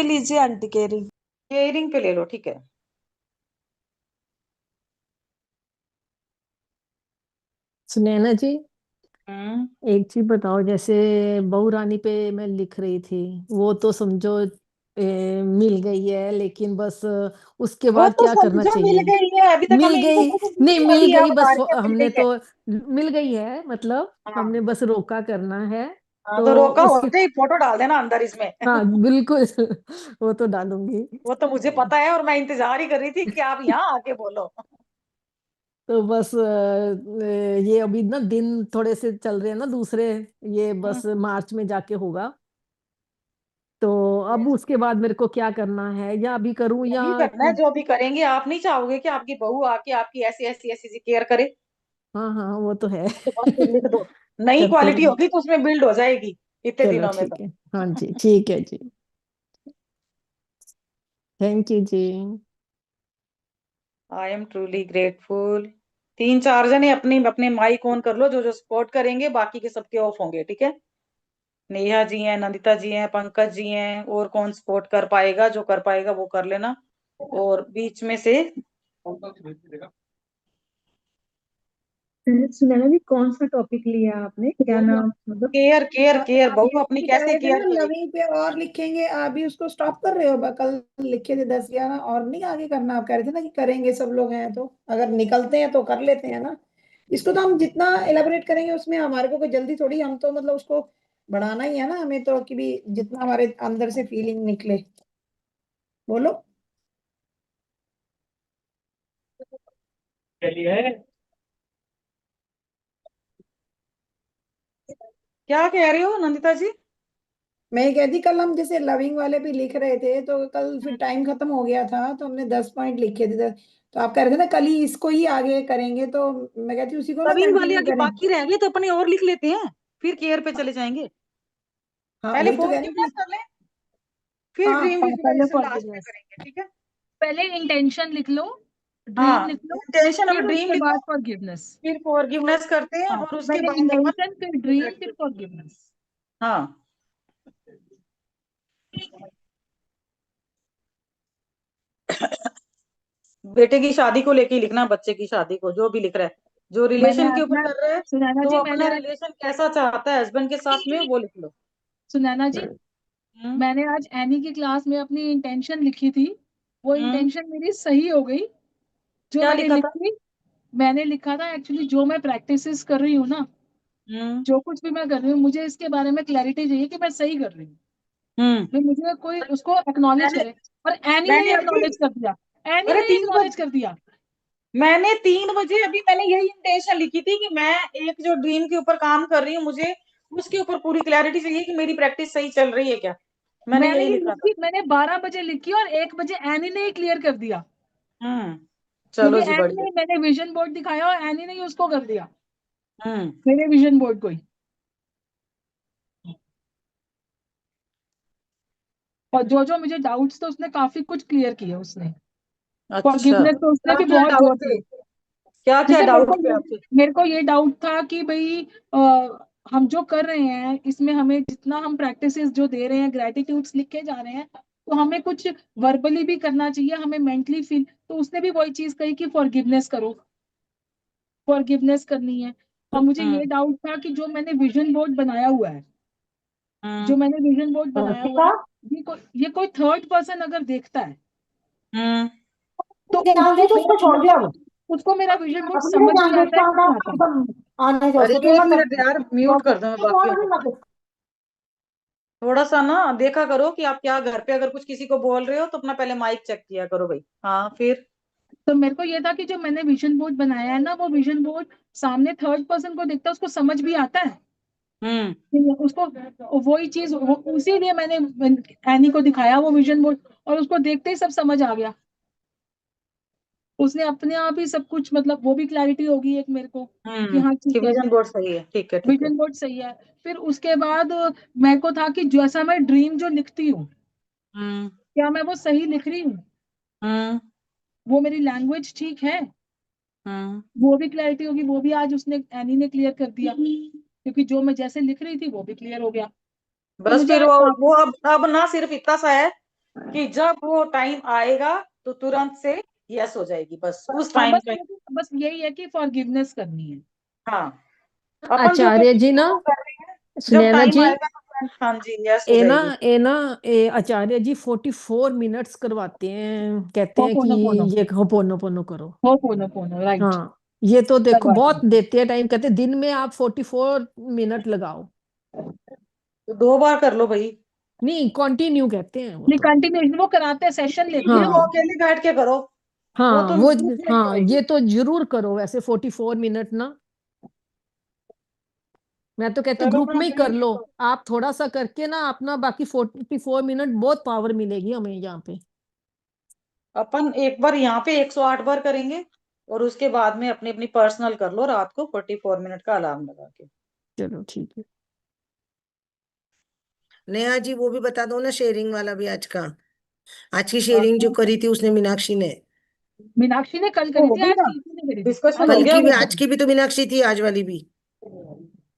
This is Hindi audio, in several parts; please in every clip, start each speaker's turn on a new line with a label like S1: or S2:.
S1: पे लीजिए आंटी, केयरिंग।
S2: केयरिंग पे ले लो, ठीक है।
S3: सुनैना जी,
S2: हम्म।
S3: एक चीज बताओ। जैसे बहू रानी पे मैं लिख रही थी, वो तो समझो मिल गई है, लेकिन बस उसके
S2: वो
S3: बाद
S2: तो
S3: क्या करना
S2: समझो मिल
S3: चाहिए?
S2: गई है, अभी तक
S3: मिल
S2: हमें इनको
S3: गई?
S2: कुछ
S3: नहीं,
S2: नहीं
S3: मिल
S2: आई है,
S3: गई
S2: बता
S3: बस
S2: रही है मिल
S3: हमने
S2: गई है।
S3: तो मिल गई है, मतलब
S2: हाँ।
S3: हमने बस रोका करना है।
S2: हाँ,
S3: तो
S2: तो रोका
S3: उसके
S2: होते ही फोटो डाल देना अंदर इसमें।
S3: हाँ बिल्कुल। वो तो डालूंगी।
S2: वो तो मुझे पता है, और मैं इंतजार ही कर रही थी कि आप यहाँ आके बोलो।
S3: तो बस ये अभी ना दिन थोड़े से चल रहे हैं ना दूसरे, ये बस
S2: हम्म।
S3: मार्च में जाके होगा। तो अब उसके बाद मेरे को क्या करना है, या अभी करूं या?
S2: नहीं करना है, जो भी करेंगे। आप नहीं चाहोगे कि आपकी बहू आके आपकी ऐसी ऐसी ऐसी केयर करे?
S3: हाँ हाँ, वो तो है।
S2: तो बस फिर लिख दो। नई
S3: करते
S2: क्वालिटी
S3: रहेंगे।
S2: होगी तो उसमें बिल्ड हो जाएगी इतने
S3: चलो
S2: दिनों में तो।
S3: ठीक है, हाँ जी, ठीक है जी। थैंक यू जी।
S2: I am truly grateful. 3 4 जने अपने अपने माइक ऑन कर लो, जो जो सपोर्ट करेंगे, बाकी के सबके ऑफ होंगे, ठीक है। नेहा जी हैं, नंदिता जी हैं, पंकज जी हैं, और कौन सपोर्ट कर पाएगा? जो कर पाएगा वो कर लेना। और बीच में से
S4: सुनैना जी, कौन सा टॉपिक लिया आपने? क्या नाम मतलब?
S2: केयर केयर केयर,
S4: आप
S2: बहू अपनी
S4: भी कह
S2: कैसे
S4: रहे थे
S2: केयर
S4: ना
S2: करेगी।
S4: लविंग पे और लिखेंगे, आप भी उसको स्टॉप कर रहे हो? कल लिखे थे 10 11, और नहीं आगे करना? आप कह रहे थे ना कि करेंगे, सब लोग हैं तो अगर निकलते हैं तो कर लेते हैं ना। इसको तो हम जितना एलाबोरेट करेंगे उसमें हमारे को कोई जल्दी थोड़ी, हम तो मतलब उसको बढ़ाना ही है ना हमें तो, कि भी जितना हमारे अंदर से फीलिंग निकले। बोलो।
S2: क्या कह रहे हो नंदिता जी?
S4: मैं ये कहती, कल हम जैसे लविंग वाले पे लिख रहे थे तो कल फिर टाइम खत्म हो गया था, तो हमने 10 पॉइंट लिखे थे। तो आप कह रहे थे ना कल ही इसको ही आगे करेंगे, तो मैं कहती उसी को ना
S2: नवीन वाले
S4: कंटिन्यू
S2: अभी
S4: करें।
S2: बाकी रह गए तो अपने और लिख लेते हैं, फिर केयर पे चले जाएंगे।
S4: हाँ
S2: पहले
S4: वही तो कह रही
S2: फॉरगिवनेस
S4: थी।
S2: कर लें, फिर
S4: हाँ
S2: ड्रीम
S5: पहले
S2: विजुअलाइजेशन लास्ट में
S5: फॉरगिवनेस,
S2: करेंगे, ठीक है।
S5: पहले इंटेंशन लिख लो, ड्रीम
S2: हाँ,
S5: लिख लो,
S2: इंटेंशन और
S5: फिर
S2: ड्रीम
S5: उसके
S2: लिखो,
S5: बाद फॉरगिवनेस।
S2: फिर फॉरगिवनेस करते हैं,
S5: हाँ,
S2: और उसके
S5: पहले
S2: बाद अपन।
S5: इंटेंशन, फिर ड्रीम, फिर फॉरगिवनेस।
S2: हाँ। बेटे की शादी को लेके ही लिखना, बच्चे की शादी को, जो भी लिख रहा है, जो
S5: मैंने
S2: रिलेशन के
S5: आज
S2: ऊपर
S5: ना,
S2: कर रहा है,
S5: सुनैना
S2: तो
S5: जी,
S2: अपना रिलेशन कैसा चाहता है हस्बैंड के साथ में, वो लिख लो।
S5: सुनैना जी,
S2: हम्म।
S5: मैंने आज एनी की क्लास में अपनी इंटेंशन लिखी थी। वो
S2: हम्म।
S5: इंटेंशन मेरी सही हो गई। जो
S2: क्या
S5: मैंने
S2: लिखा था?
S5: लिखी, मैंने लिखा था एक्चुअली, जो मैं प्रैक्टिसेस कर रही हूँ ना,
S2: हम्म।
S5: जो कुछ भी मैं कर रही हूँ, मुझे इसके बारे में क्लैरिटी चाहिए कि मैं सही कर रही हूँ।
S2: हम्म।
S5: मैं, मुझे कोई उसको एक्नॉलेज
S2: मैंने
S5: करे। और एनी ने
S2: मैंने अभी,
S5: एक्नॉलेज कर दिया। एनी
S2: अरे
S5: ने
S2: 3 बजे,
S5: एक्नॉलेज कर दिया।
S2: मैंने 3 बजे अभी मैंने यही इंटेंशन लिखी थी कि मैं एक जो ड्रीम के ऊपर काम कर रही हूँ, मुझे उसके ऊपर पूरी क्लैरिटी चाहिए कि मेरी प्रैक्टिस सही चल रही है क्या। मैंने
S5: मैंने
S2: यही
S5: ये
S2: लिखा था।
S5: लिखी, मैंने 12 बजे लिखी और 1 बजे एनी ने ही क्लियर कर दिया।
S2: हम्म।
S5: क्योंकि
S2: चलो जी,
S5: एनी
S2: बढ़िया।
S5: ने, मैंने विजन बोर्ड दिखाया और एनी ने ही उसको कर दिया,
S2: हम्म।
S5: मेरे विजन बोर्ड को ही। और जो जो मुझे डाउट्स थे उसने काफी कुछ क्लियर किया उसने।
S2: अच्छा,
S5: फॉरगिवनेस तो उसने
S2: क्या
S5: भी
S2: क्या
S5: बहुत
S2: डाउट
S5: जोर
S2: थे?
S5: दिया।
S2: क्या क्या
S5: जैसे
S2: डाउट थे आपके?
S5: मेरे को ये डाउट था कि भाई हम जो कर रहे हैं इसमें हमें जितना हम प्रैक्टिसेस जो दे रहे हैं, ग्रेटिट्यूड्स लिखे जा रहे हैं, तो हमें कुछ वर्बली भी करना चाहिए, हमें मेंटली फील। तो उसने भी वही चीज कही कि फॉरगिवनेस करो, फॉरगिवनेस करनी है। और मुझे
S2: हम्म।
S5: ये डाउट था कि जो मैंने विजन बोर्ड बनाया हुआ है, जो
S2: हम्म।
S5: मैंने विजन बोर्ड बनाया हुआ है, ये कोई थर्ड पर्सन अगर देखता है
S2: हम्म।
S5: तो
S4: ध्यान दे तो उसको छोड़ दिया अब।
S5: उसको मेरा विजन बोर्ड
S4: अपने को
S5: समझ
S4: ध्यान
S5: में
S4: दे,
S5: आता है
S4: उसका
S5: कि नहीं आता।
S4: आधा आने जाओ,
S2: अरे
S4: सके
S2: एक
S4: मत
S2: मिनट यार, म्यूट कर दो मैं बाकियों को।
S4: मत।
S2: थोड़ा सा ना देखा करो कि आप क्या, घर पे अगर कुछ किसी को बोल रहे हो तो अपना पहले माइक चेक किया करो भाई। हाँ, फिर।
S5: तो मेरे को ये था कि जो मैंने विजन बोर्ड बनाया है ना, वो विजन बोर्ड सामने थर्ड पर्सन को दिखता है, उसको समझ भी आता है।
S2: हम्म।
S5: उसको वही चीज इसीलिए मैंने एनी को दिखाया वो विजन बोर्ड, और उसको देखते ही सब समझ आ गया। उसने अपने आप ही सब कुछ, मतलब वो भी क्लैरिटी होगी एक मेरे को कि हाँ
S2: कि
S5: ठीक है,
S2: विजन बोर्ड सही है, ठीक है ठीक है।
S5: विजन बोर्ड सही है। फिर उसके बाद मेरे को था कि जैसा मैं ड्रीम जो लिखती हूँ,
S2: हम्म।
S5: क्या मैं वो सही लिख रही हूँ,
S2: हम्म।
S5: वो मेरी लैंग्वेज ठीक है,
S2: हम्म।
S5: वो भी क्लैरिटी होगी। वो भी आज उसने, एनी ने क्लियर कर दिया, क्योंकि जो मैं जैसे लिख रही थी वो भी क्लियर हो गया। तो
S2: बस
S5: मुझे
S2: फिर
S5: आज
S2: वो
S5: काफी,
S2: वो अब ना सिर्फ इतना सा है कि जब वो टाइम आएगा तो तुरंत से यस हो जाएगी, बस उस
S5: हाँ,
S2: टाइम का।
S5: बस यही है कि फॉरगिवनेस करनी है।
S2: हाँ, अपन जो जो
S3: आचार्य जी ना,
S2: वो कर रहे हैं, जब
S3: सुनैना
S2: टाइम
S3: जी,
S2: आएगा तो हाँ जी यस हो
S3: ए ना
S2: जाएगी।
S3: ए ना ए आचार्य जी 44 मिनट्स करवाते हैं, कहते हैं कि
S5: होपोनो पोनो,
S3: ये होपोनो पोनो करो।
S5: होपोनो पोनो, राइट।
S3: हाँ, ये तो देखो
S5: करवाते
S3: बहुत
S5: हैं।
S3: देते हैं टाइम, कहते हैं दिन में आप 44 मिनट लगाओ।
S2: तो 2 बार कर लो भाई।
S3: नहीं, कंटिन्यू कहते हैं वो
S5: नहीं,
S3: तो।
S5: कंटिन्यूस वो कराते हैं, सेशन लेते
S2: फिर
S5: हैं
S2: वो
S5: वो।
S3: हाँ
S2: अकेले बैठ के करो, वो
S3: हाँ
S2: तो
S3: वो,
S2: ग्रुप में
S3: हाँ
S2: करेगी।
S3: ये तो जरूर करो वैसे 44 मिनट ना। मैं तो कहती हूँ
S2: चलो
S3: ग्रुप
S2: मैं
S3: में ही कर
S2: अगली,
S3: लो। आप थोड़ा सा करके ना अपना बाकी 44 मिनट, बहुत पावर मिलेगी हमें यहाँ पे।
S2: अपन एक बार यहाँ पे 108 बार करेंगे, और उसके बाद में अपनी अपनी पर्सनल कर लो रात को 44 मिनट का अलार्म लगा के।
S3: चलो ठीक है।
S1: नेहा जी वो भी बता दो ना, शेयरिंग वाला भी आज का। आज की
S2: हाँ,
S1: शेयरिंग जो करी थी उसने, मीनाक्षी ने।
S5: मीनाक्षी ने कल
S2: वो
S5: करी
S2: हो
S5: थी,
S2: गई
S5: आज
S2: ना,
S5: कीर्ति ने करी थी।
S2: डिस्कशन
S5: आज
S2: हो
S1: कल
S2: गया
S1: की भी,
S2: वो।
S1: आज की भी तो मीनाक्षी थी, आज वाली भी।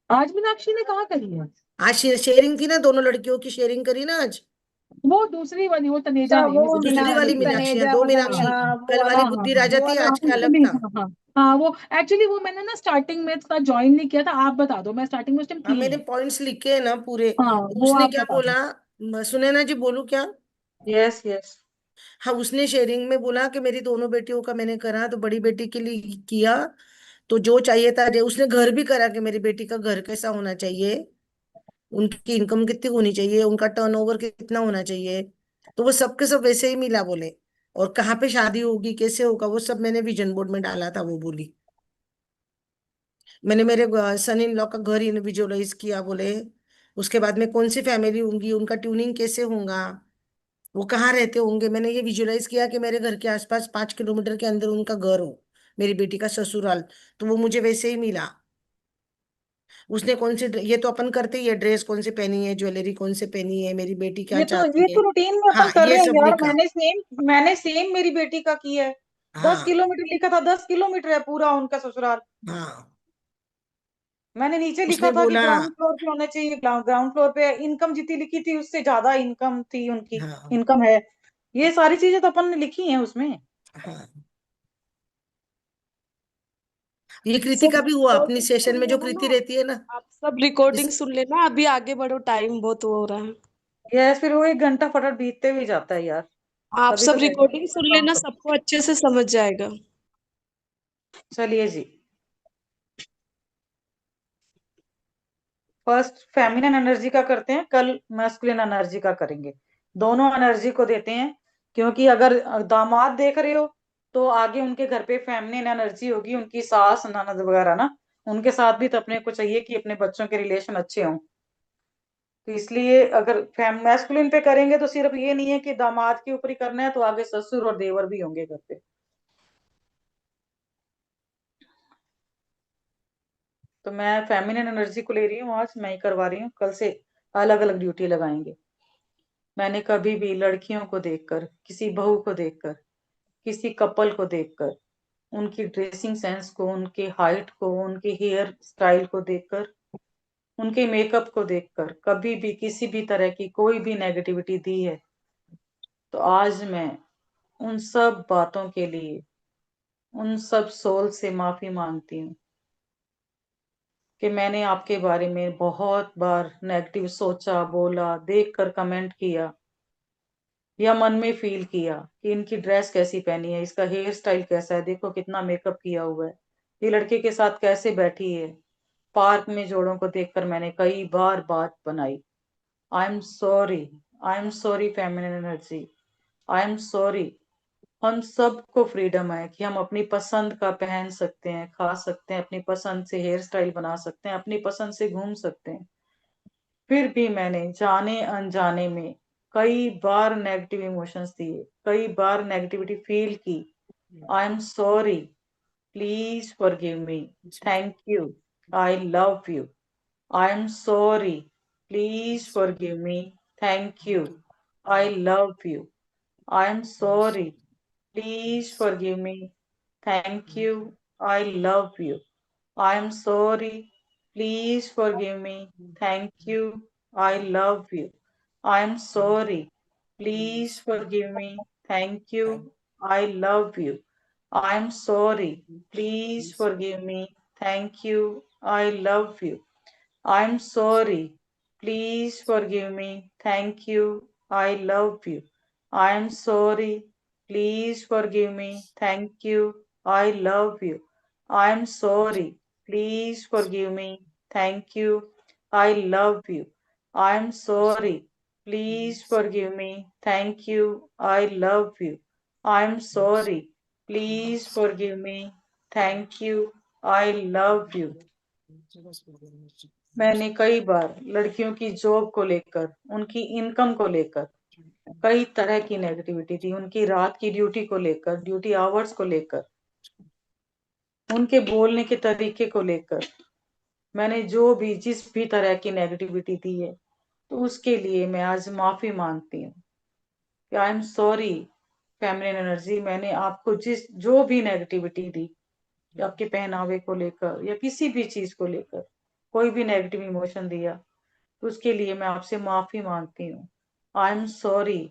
S5: आज मीनाक्षी ने कहाँ करी है?
S1: आज शेयरिंग थी ना, दोनों लड़कियों की शेयरिंग करी ना आज।
S5: वो दूसरी वाली, वो तनेजा
S4: अच्छा
S5: ने,
S4: वो
S5: वो दूसरी
S1: दूसरी वाली
S5: वाली।
S1: मीनाक्षी है,
S4: तनेजा
S1: दो
S4: बताई,
S1: मीनाक्षी।
S4: हाँ वो
S1: कल वाली
S4: वाला,
S5: हाँ हाँ
S1: बुद्धि
S5: हाँ
S1: राजा
S4: वो
S1: थी,
S4: वाला
S5: हाँ,
S1: आज का
S5: उसको
S1: अलग
S5: नहीं,
S1: था।
S5: हाँ हाँ हाँ, वो एक्चुअली वो मैंने ना स्टार्टिंग में इसका ज्वाइन नहीं किया था, आप बता दो, मैं स्टार्टिंग में उस टाइम
S1: हाँ,
S5: थी
S1: मैंने
S5: नहीं।
S1: पॉइंट्स लिखे हैं ना पूरे।
S5: हाँ,
S1: तो
S5: वो
S1: उसने
S5: आप
S1: क्या
S5: बता दो।
S1: बोला, सुने ना जी, बोलू क्या?
S2: Yes yes.
S1: हाँ, उसने शेयरिंग में बोला कि मेरी दोनों बेटियों का मैंने करा, तो बड़ी बेटी के लिए किया, तो जो चाहिए था उसने घर भी करा कि मेरी बेटी का घर कैसा होना चाहिए, उनकी इनकम कितनी होनी चाहिए, उनका टर्नओवर कितना होना चाहिए। तो वो सबके सब वैसे ही मिला बोले। और कहाँ पे शादी होगी, कैसे होगा, वो सब मैंने विजन बोर्ड में डाला था, वो बोली। मैंने मेरे सन इन लॉ का घर ही विजुअलाइज किया बोले। उसके बाद में कौन सी फैमिली होंगी, उनका ट्यूनिंग कैसे होगा, वो कहाँ रहते होंगे, मैंने ये विजुअलाइज किया कि मेरे घर के आसपास 5 किलोमीटर के अंदर उनका घर हो, मेरी बेटी का ससुराल। तो वो मुझे वैसे ही मिला। उसने कौन सी ये तो अपन करते ही है, ड्रेस कौन सी पहनी है, ज्वेलरी कौन सी पहनी है, मेरी बेटी क्या
S2: ये
S1: चाहती है।
S2: तो रूटीन में अपन
S1: हाँ,
S2: कर
S1: ये
S2: रहे हैं
S1: सब
S2: यार,
S1: लिखा।
S2: मैंने सेम मेरी बेटी का किया है। दस
S1: हाँ
S2: किलोमीटर लिखा था, 10 किलोमीटर है पूरा उनका ससुराल।
S1: हाँ।
S2: मैंने नीचे लिखा
S1: उसने
S2: था कि
S1: बोला।
S2: ग्राउंड फ्लोर पे होना चाहिए, ग्राउंड फ्लोर पे इनकम जितनी लिखी थी उससे ज्यादा इनकम थी उनकी,
S1: हाँ
S2: इनकम है। ये सारी चीजें तो अपन ने लिखी हैं उसमें।
S1: हाँ। ये कृति
S6: सब
S1: का भी हुआ, अपनी
S6: रिकॉर्डिंग
S1: सेशन
S6: सुन
S1: में जो
S6: लेना
S1: कृति
S6: ना,
S1: रहती है ना।
S6: आप सब रिकॉर्डिंग
S1: जिस
S6: सुन लेना, अभी आगे बढ़ो, टाइम बहुत हो रहा है।
S2: यस, फिर वो 1 घंटा फटाफट बीतते हुए जाता है यार।
S6: आप
S2: तभी तो
S6: सब
S2: कहते हैं
S6: रिकॉर्डिंग
S2: अपना
S6: सुन
S2: काम
S6: लेना,
S2: करो।
S6: सबको अच्छे से समझ जाएगा।
S2: चलिए जी, फर्स्ट फेमिनिन एनर्जी का करते हैं, कल मैस्कुलिन एनर्जी का करेंगे। दोनों एनर्जी को देते हैं, क्योंकि अगर दामाद देख रहे हो तो आगे उनके घर पे फेमिनिन एनर्जी होगी, उनकी सास ननद वगैरह ना, उनके साथ भी तो अपने को चाहिए कि अपने बच्चों के रिलेशन अच्छे हों। तो इसलिए अगर मैस्कुलिन पे करेंगे तो सिर्फ ये नहीं है कि दामाद के ऊपर ही करना है, तो आगे ससुर और देवर भी होंगे घर पे। तो मैं फेमिनिन एनर्जी को ले रही हूँ, आज मैं ही करवा रही हूँ, कल से अलग अलग ड्यूटी लगाएंगे। मैंने कभी भी लड़कियों को देखकर, किसी बहू को देखकर, किसी कपल को देखकर, उनकी ड्रेसिंग सेंस को, उनके हाइट को, उनके हेयर स्टाइल को देखकर, उनके मेकअप को देखकर कभी भी किसी भी तरह की कोई भी नेगेटिविटी दी है, तो आज मैं उन सब बातों के लिए उन सब सोल से माफी मांगती हूँ कि मैंने आपके बारे में बहुत बार नेगेटिव सोचा, बोला, देखकर कमेंट किया, या मन में फील किया कि इनकी ड्रेस कैसी पहनी है, इसका हेयर स्टाइल कैसा है, देखो कितना मेकअप किया हुआ है, ये लड़के के साथ कैसे बैठी है, पार्क में जोड़ों को देखकर मैंने कई बार बात बनाई। आई am sorry, I am sorry feminine energy, I am sorry. हम सबको फ्रीडम है कि हम अपनी पसंद का पहन सकते हैं, खा सकते हैं, अपनी पसंद से हेयर स्टाइल बना सकते हैं, अपनी पसंद से घूम सकते हैं। फिर भी मैंने जाने अनजाने में कई बार नेगेटिव इमोशंस दिए, कई बार नेगेटिविटी फील की। आई am sorry, please forgive me, thank you, I love you. I am sorry, please forgive me, thank you, I love you. I am sorry, please forgive me, thank you, I love you. I am sorry. Please forgive me. Thank you. I love you. I am sorry. please forgive me, thank you, I love you. I'm sorry, please forgive me, thank you, I love you. I'm sorry, please forgive me, thank you, I love you. I'm sorry, please forgive me, thank you, I love you. I'm sorry, please forgive me, thank you, I love you. I'm sorry, please forgive me, thank you, I love you. I'm sorry, please forgive me, thank you, I love you. मैंने कई बार लड़कियों की जॉब को लेकर, उनकी इनकम को लेकर कई तरह की नेगेटिविटी थी, उनकी रात की ड्यूटी को लेकर, ड्यूटी आवर्स को लेकर, उनके बोलने के तरीके को लेकर, मैंने जो भी जिस भी तरह की नेगेटिविटी दी है, तो उसके लिए मैं आज माफी मांगती हूँ कि आई एम सॉरी फेमिनिन एनर्जी। मैंने आपको जो भी नेगेटिविटी दी, आपके पहनावे को लेकर या किसी भी चीज को लेकर कोई भी नेगेटिव इमोशन दिया, तो उसके लिए मैं आपसे माफी मांगती हूँ। I am sorry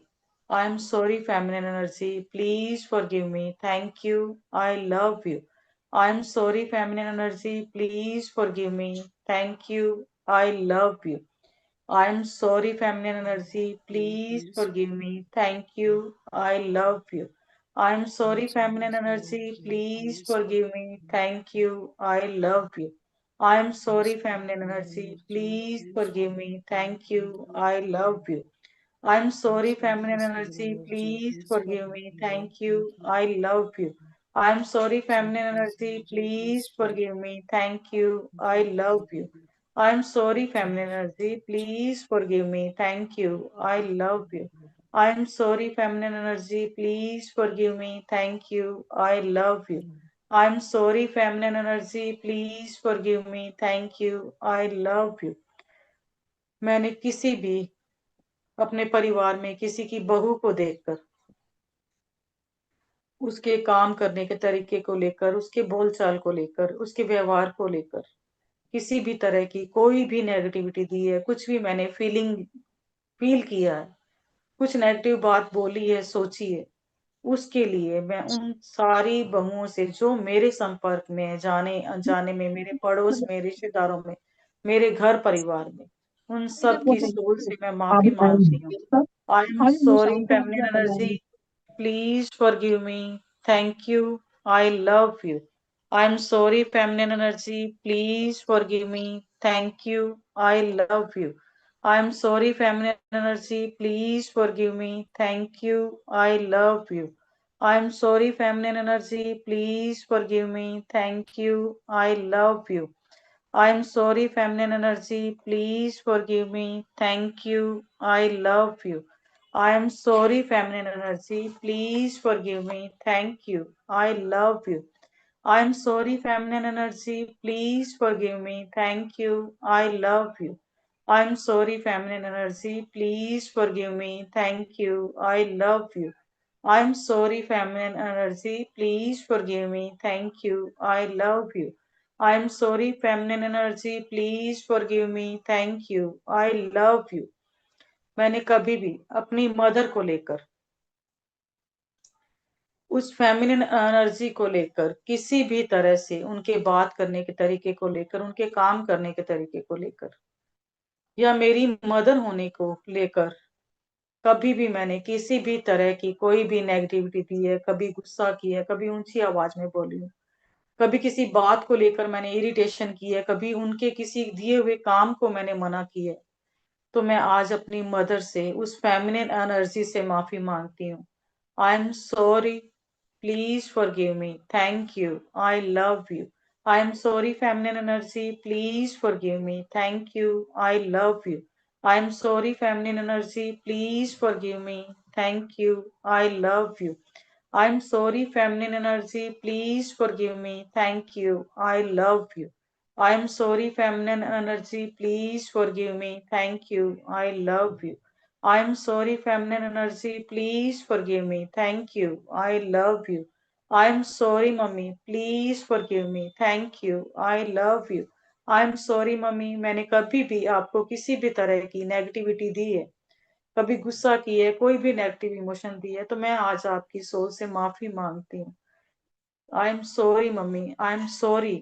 S2: feminine energy, please forgive me, thank you, I love you. I am sorry feminine energy, please forgive me, thank you, I love you. I am sorry, feminine energy. Please forgive me. Thank you. I love you. I am sorry, feminine energy. Please forgive me. Thank you. I love you. I am sorry, feminine energy. Please forgive me. Thank you. I love you. I am sorry, feminine energy. Please forgive me. Thank you. I love you. I am sorry, feminine energy. Please forgive me. Thank you. I love you. I am sorry, feminine energy. Please forgive me. Thank you. I love you. I am sorry, feminine energy. Please forgive me. Thank you. I love you. I am sorry, feminine energy. Please forgive me. Thank you. I love you. मैंने किसी भी अपने परिवार में किसी की बहू को देखकर, उसके काम करने के तरीके को लेकर, उसके बोलचाल को लेकर, उसके व्यवहार को लेकर किसी भी तरह की कोई भी नेगेटिविटी दी है, कुछ भी मैंने फील किया है, कुछ नेगेटिव बात बोली है, सोची है, उसके लिए मैं उन सारी बहुओं से जो मेरे संपर्क में है, जाने अनजाने में, मेरे पड़ोस में, रिश्तेदारों में, मेरे घर परिवार में, उन सब की सोच से मैं माफी मांगती हूँ। I am sorry feminine energy, please forgive me, thank you, I love you. I'm sorry, feminine energy, please forgive me, thank you, I love you. I'm sorry, feminine energy, please forgive me, thank you, I love you. I'm sorry, feminine energy, please forgive me, thank you, I love you. I'm sorry, feminine energy, please forgive me, thank you, I love you. I am sorry, feminine energy, please forgive me, thank you, I love you. I am sorry, feminine energy, please forgive me, thank you, I love you. I am sorry, feminine energy, please forgive me, thank you, I love you. I am sorry, feminine energy, please forgive me, thank you, I love you. I am sorry, feminine energy, please forgive me, thank you, I love you. मैंने कभी भी अपनी मदर को लेकर, उस फेमिनिन एनर्जी को लेकर, किसी भी तरह से उनके बात करने के तरीके को लेकर, उनके काम करने के तरीके को लेकर, या मेरी मदर होने को लेकर कभी भी मैंने किसी भी तरह की कोई भी नेगेटिविटी दी है, कभी गुस्सा किया है, कभी ऊंची आवाज में बोली हूँ, कभी किसी बात को लेकर मैंने इरिटेशन की है, कभी उनके किसी दिए हुए काम को मैंने मना किया है, तो मैं आज अपनी मदर से, उस फेमिनिन एनर्जी से माफी मांगती हूँ। I am sorry, please forgive me, thank you, I love you. I am sorry feminine energy, please forgive me, thank you, I love you. I am sorry feminine energy, please forgive me, thank you, I love you. I'm sorry, feminine energy. Please forgive me. Thank you. I love you. I'm sorry, feminine energy. Please forgive me. Thank you. I love you. I'm sorry, feminine energy. Please forgive me. Thank you. I love you. I'm sorry, mummy. Please forgive me. Thank you. I love you. I'm sorry, mummy. मैंने कभी भी आपको किसी भी तरह की नेगेटिविटी दी है, कभी गुस्सा की है, कोई भी नेगेटिव इमोशन दी है, तो मैं आज आपकी सोल से माफी मांगती हूँ। I am sorry mummy, I am sorry,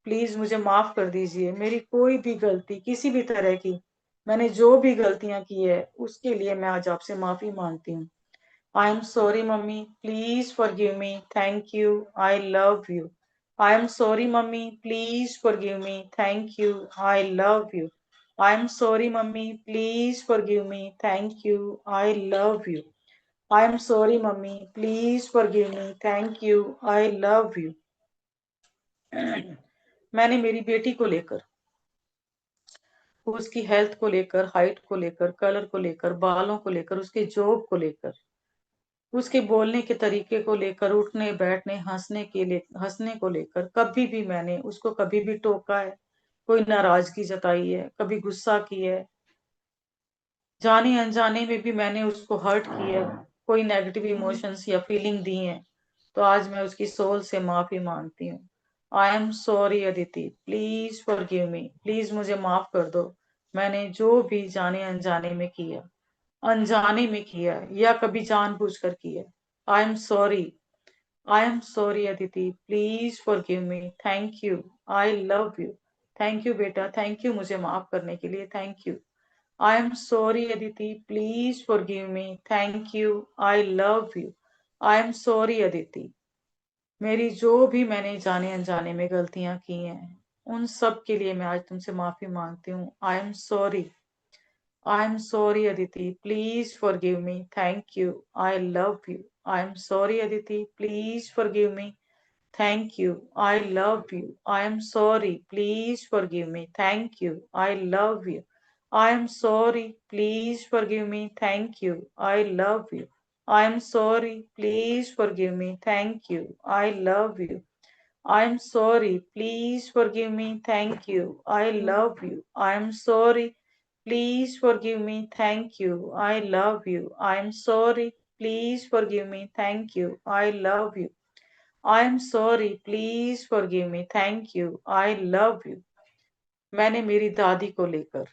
S2: please मुझे माफ कर दीजिए। मेरी कोई भी गलती किसी भी तरह की, मैंने जो भी गलतियां की है उसके लिए मैं आज आपसे माफी मांगती हूँ। I am sorry, mummy. Please forgive me. Thank you. I love you. I am sorry, mummy. Please forgive me. Thank you. I love you. I am sorry, mummy. Please forgive me. Thank you. I love you. I am sorry, mummy. Please forgive me. Thank you. I love you. मैंने मेरी बेटी को लेकर, उसकी हेल्थ को लेकर, हाइट को लेकर, कलर को लेकर, बालों को लेकर, उसके जॉब को लेकर, उसके बोलने के तरीके को लेकर, उठने बैठने हंसने को लेकर कभी भी मैंने उसको कभी भी टोका है, कोई नाराजगी जताई है, कभी गुस्सा की है, जाने अनजाने में भी मैंने उसको हर्ट किया है, कोई नेगेटिव इमोशंस या फीलिंग दी है, तो आज मैं उसकी सोल से माफी मांगती हूँ। I am sorry Aditi, please forgive me, please मुझे माफ कर दो। मैंने जो भी जाने अनजाने में किया या कभी जानबूझकर किया, आई am sorry. I am sorry Aditi, please forgive me. Thank you. I love you. Thank you बेटा, थैंक यू मुझे माफ करने के लिए, thank you. I am sorry Aditi, please forgive me. Thank you. I love you. I am sorry Aditi, मेरी जो भी मैंने जाने अनजाने में गलतियां की हैं उन सब के लिए मैं आज तुमसे माफी मांगती हूँ। I am sorry. I'm sorry, Aditi. Please forgive me. Thank you. I love you. I'm sorry, Aditi. Please forgive me. Thank you. I love you. I am sorry. Please forgive me. Thank you. I love you. I am sorry. Please forgive me. Thank you. I love you. I am sorry. Please forgive me. Thank you. I love you. I am sorry. Please forgive me. Thank you. I love you. I am sorry. Please forgive me. Thank you. I love you. I am sorry. Please forgive me. Thank you. I love you. I am sorry. Please forgive me. Thank you. I love you. मैंने मेरी दादी को लेकर,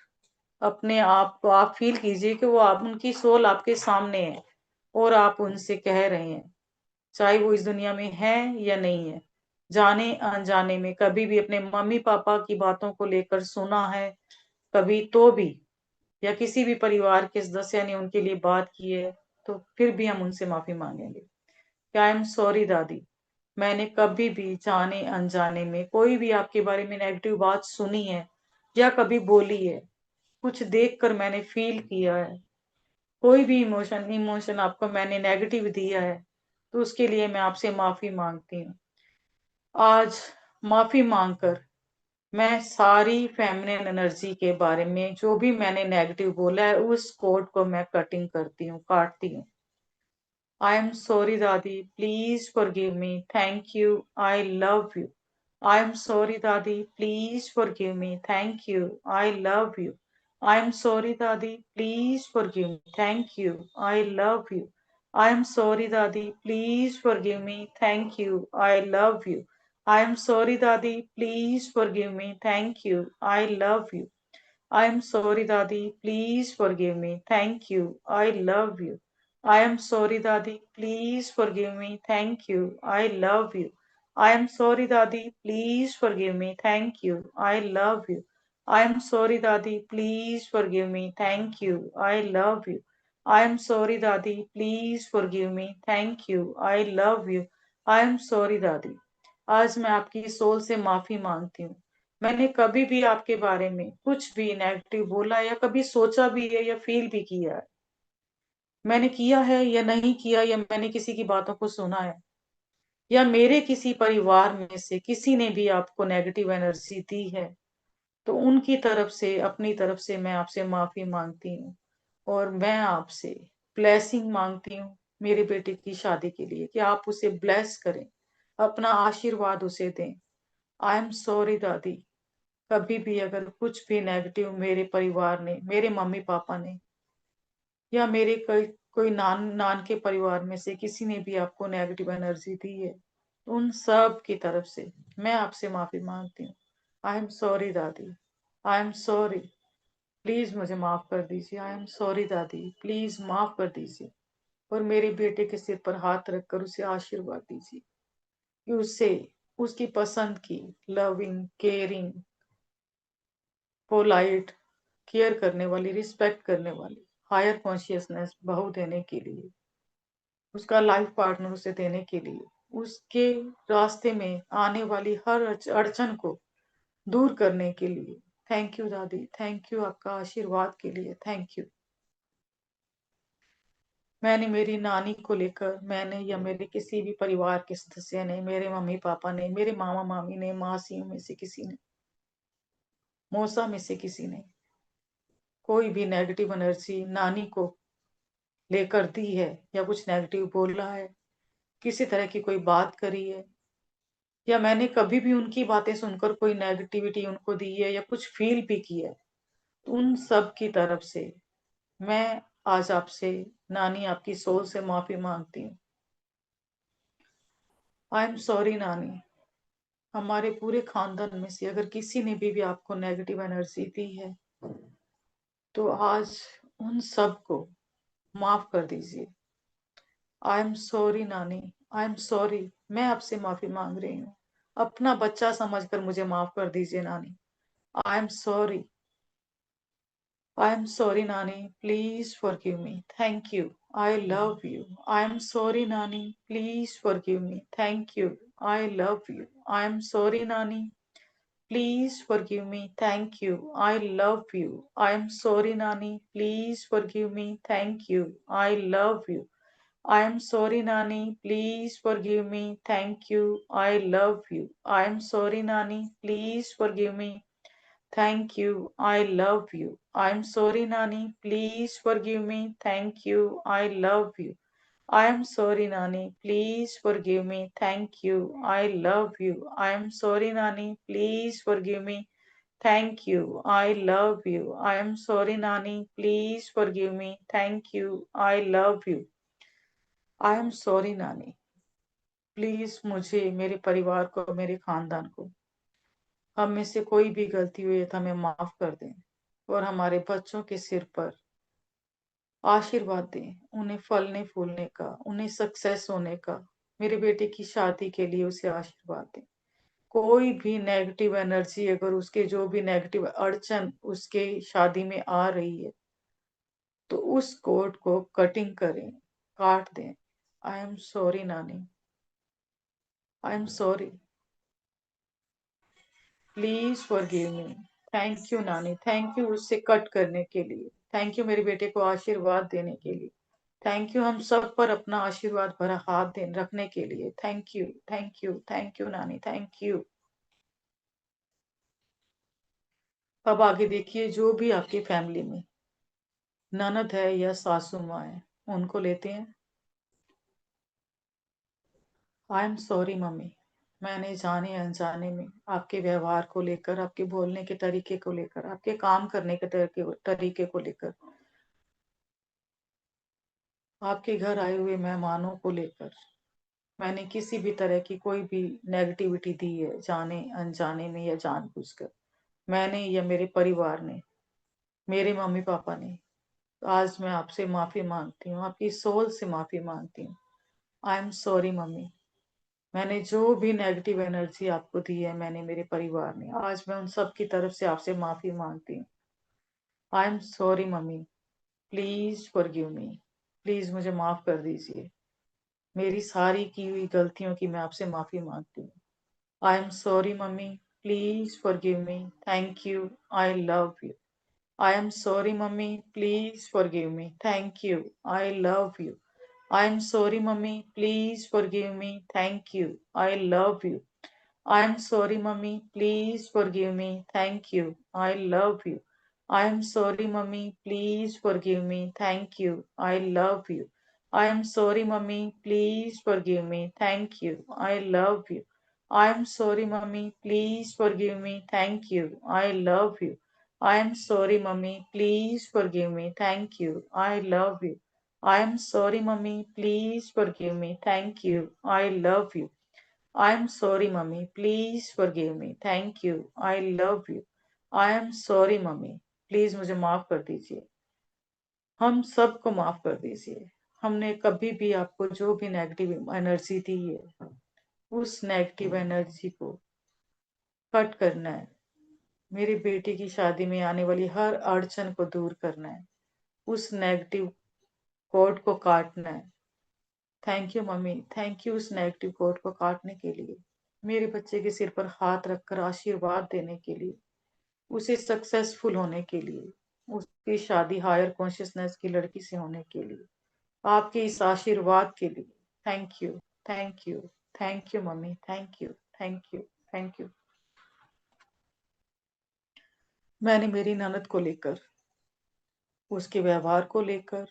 S2: अपने आप को आप फील कीजिए कि वो आप, उनकी सोल आपके सामने है और आप उनसे कह रहे हैं, चाहे वो इस दुनिया में है या नहीं है, जाने अनजाने में कभी भी अपने मम्मी पापा की बातों को लेकर सुना है कभी तो भी, या किसी भी परिवार के सदस्य ने उनके लिए बात की है, तो फिर भी हम उनसे माफी मांगेंगे। आई एम सॉरी दादी, मैंने कभी भी जाने अनजाने में कोई भी आपके बारे में नेगेटिव बात सुनी है या कभी बोली है, कुछ देखकर मैंने फील किया है, कोई भी इमोशन आपको मैंने नेगेटिव दिया है, तो उसके लिए मैं आपसे माफी मांगती हूँ। आज माफी मांगकर मैं सारी फेमिनिन एनर्जी के बारे में जो भी मैंने नेगेटिव बोला है उस कोड को मैं काटती हूँ। आई एम सॉरी दादी, please forgive me. Thank you. I love you. I am sorry दादी, please forgive me. Thank you. I love you. I am sorry दादी, please forgive me. Thank you. I love you. I am sorry दादी, please forgive me. Thank you. I love you. I am sorry, Dadi. Please forgive me. Thank you. I love you. I am sorry, Dadi. Please forgive me. Thank you. I love you. I am sorry, Dadi. Please forgive me. Thank you. I love you. I am sorry, Dadi. Please forgive me. Thank you. I love you. I am sorry, Dadi. Please forgive me. Thank you. I love you. I am sorry, Dadi. Please forgive me. Thank you. I love you. I am sorry, Dadi. आज मैं आपकी सोल से माफी मांगती हूँ। मैंने कभी भी आपके बारे में कुछ भी नेगेटिव बोला या कभी सोचा भी है या फील भी किया है, मैंने किया है या नहीं किया, या मैंने किसी की बातों को सुना है, या मेरे किसी परिवार में से किसी ने भी आपको नेगेटिव एनर्जी दी है, तो उनकी तरफ से, अपनी तरफ से मैं आपसे माफी मांगती हूँ। और मैं आपसे ब्लेसिंग मांगती हूँ मेरे बेटे की शादी के लिए, कि आप उसे ब्लेस करें, अपना आशीर्वाद उसे दें। आई एम सॉरी दादी, कभी भी अगर कुछ भी नेगेटिव मेरे परिवार ने, मेरे मम्मी पापा ने, या मेरे कोई नान के परिवार में से किसी ने भी आपको नेगेटिव एनर्जी दी है, उन सब की तरफ से मैं आपसे माफी मांगती हूँ। आई एम सॉरी दादी। आई एम सॉरी। प्लीज मुझे माफ कर दीजिए। आई एम सॉरी दादी, प्लीज माफ कर दीजिए। और मेरे बेटे के सिर पर हाथ रखकर उसे आशीर्वाद दीजिए कि उसे उसकी पसंद की लविंग, केयरिंग, पोलाइट, केयर करने वाली, रिस्पेक्ट करने वाली, हायर कॉन्शियसनेस बहू देने के लिए, उसका लाइफ पार्टनर उसे देने के लिए, उसके रास्ते में आने वाली हर अड़चन को दूर करने के लिए। थैंक यू दादी, थैंक यू आपका आशीर्वाद के लिए, थैंक यू। मैंने मेरी नानी को लेकर, मैंने या मेरे किसी भी परिवार के सदस्य ने, मेरे मम्मी पापा ने, मेरे मामा मामी ने, मासियों में से किसी ने, मौसा में से किसी ने कोई भी नेगेटिव एनर्जी नानी को लेकर दी है या कुछ नेगेटिव बोला है, किसी तरह की कोई बात करी है, या मैंने कभी भी उनकी बातें सुनकर कोई नेगेटिविटी उनको दी है या कुछ फील भी किया है, तो उन सब की तरफ से मैं आज आपसे, नानी, आपकी सोल से माफी मांगती हूँ। आई एम सॉरी नानी। हमारे पूरे खानदान में से अगर किसी ने भी आपको नेगेटिव एनर्जी दी है तो आज उन सब को माफ कर दीजिए। आई एम सॉरी नानी, आई एम सॉरी। मैं आपसे माफी मांग रही हूँ। अपना बच्चा समझकर मुझे माफ कर दीजिए नानी। I am sorry, I am sorry नानी, please forgive me, thank you, I love you. I am sorry नानी, please forgive me, thank you, I love you. I am sorry नानी, please forgive me, thank you, I love you. I am sorry Nani, please forgive me, thank you, I love you. I am sorry Nani, please forgive me, thank you, I love you. I am sorry Nani, please forgive me, thank you, I love you. I am sorry Nani, please forgive me, thank you, I love you. I am sorry Nani, please forgive me, thank you, I love you. I am sorry Nani, please forgive me, thank you, I love you. I am sorry Nani, please forgive me, thank you, I love you. I am sorry Nani, please मुझे, मेरे परिवार को, मेरे खानदान को, हम में से कोई भी गलती हुई है तो हमें माफ कर दें और हमारे बच्चों के सिर पर आशीर्वाद दें, उन्हें फलने फूलने का, उन्हें सक्सेस होने का, मेरे बेटे की शादी के लिए उसे आशीर्वाद दें। कोई भी नेगेटिव एनर्जी, अगर उसके जो भी नेगेटिव अड़चन उसके शादी में आ रही है तो उस कोड को कटिंग करें, काट दें। आई एम सॉरी नानी, I am sorry, please forgive me. Thank you नानी, थैंक यू उससे कट करने के लिए, थैंक यू मेरे बेटे को आशीर्वाद देने के लिए, थैंक यू हम सब पर अपना आशीर्वाद भरा हाथ रखने के लिए। Thank you, thank you, thank you नानी, थैंक यू। अब आगे देखिए, जो भी आपकी फैमिली में ननद है या सासू माँ है, उनको लेते हैं। आई एम सॉरी मम्मी, मैंने जाने अनजाने में आपके व्यवहार को लेकर, आपके बोलने के तरीके को लेकर, आपके काम करने के तरीके को लेकर, आपके घर आए हुए मेहमानों को लेकर मैंने किसी भी तरह की कोई भी नेगेटिविटी दी है, जाने अनजाने में या जानबूझकर, मैंने या मेरे परिवार ने, मेरे मम्मी पापा ने। तो आज मैं आपसे माफी मांगती हूँ, आपकी सोल से माफी मांगती हूँ। आई एम सॉरी मम्मी, मैंने जो भी नेगेटिव एनर्जी आपको दी है, मैंने, मेरे परिवार ने, आज मैं उन सब की तरफ से आपसे माफी मांगती हूँ। I am sorry mummy, please forgive me, please मुझे माफ कर दीजिए। मेरी सारी की हुई गलतियों की मैं आपसे माफी मांगती हूँ। I am sorry mummy, please forgive me, thank you, I love you. I am sorry, mummy. Please forgive me. Thank you. I love you. I am sorry, mummy. Please forgive me. Thank you. I love you. I am sorry, mummy. Please forgive me. Thank you. I love you. I am sorry, mummy. Please forgive me. Thank you. I love you. I am sorry, mummy. Please forgive me. Thank you. I love you. I am sorry, mummy. Please forgive me. Thank you. I love you. I am sorry, mummy. Please forgive me. Thank you. I love you. I am sorry, mummy. Please forgive me. Thank you. I love you. I am sorry, mummy. Please forgive me. Thank you. I love you. I am sorry, mummy. Please मुझे माफ कर दीजिए, हम सबको माफ कर दीजिए। हमने कभी भी आपको जो भी नेगेटिव एनर्जी दी है, उस नेगेटिव एनर्जी को कट करना है। मेरी बेटी की शादी में आने वाली हर अड़चन को दूर करना है, उस नेगेटिव कोड को काटना है। Thank you mummy, thank you उस नेगेटिव कोड को काटने के लिए, मेरे बच्चे के सिर पर हाथ रखकर आशीर्वाद देने के लिए, उसे सक्सेसफुल होने के लिए, उसकी शादी हायर कॉन्शियसनेस की लड़की से होने के लिए, आपके इस आशीर्वाद के लिए। Thank you, thank you, thank you mummy, thank you, thank you, thank you. मैंने मेरी ननद को लेकर, उसके व्यवहार को लेकर,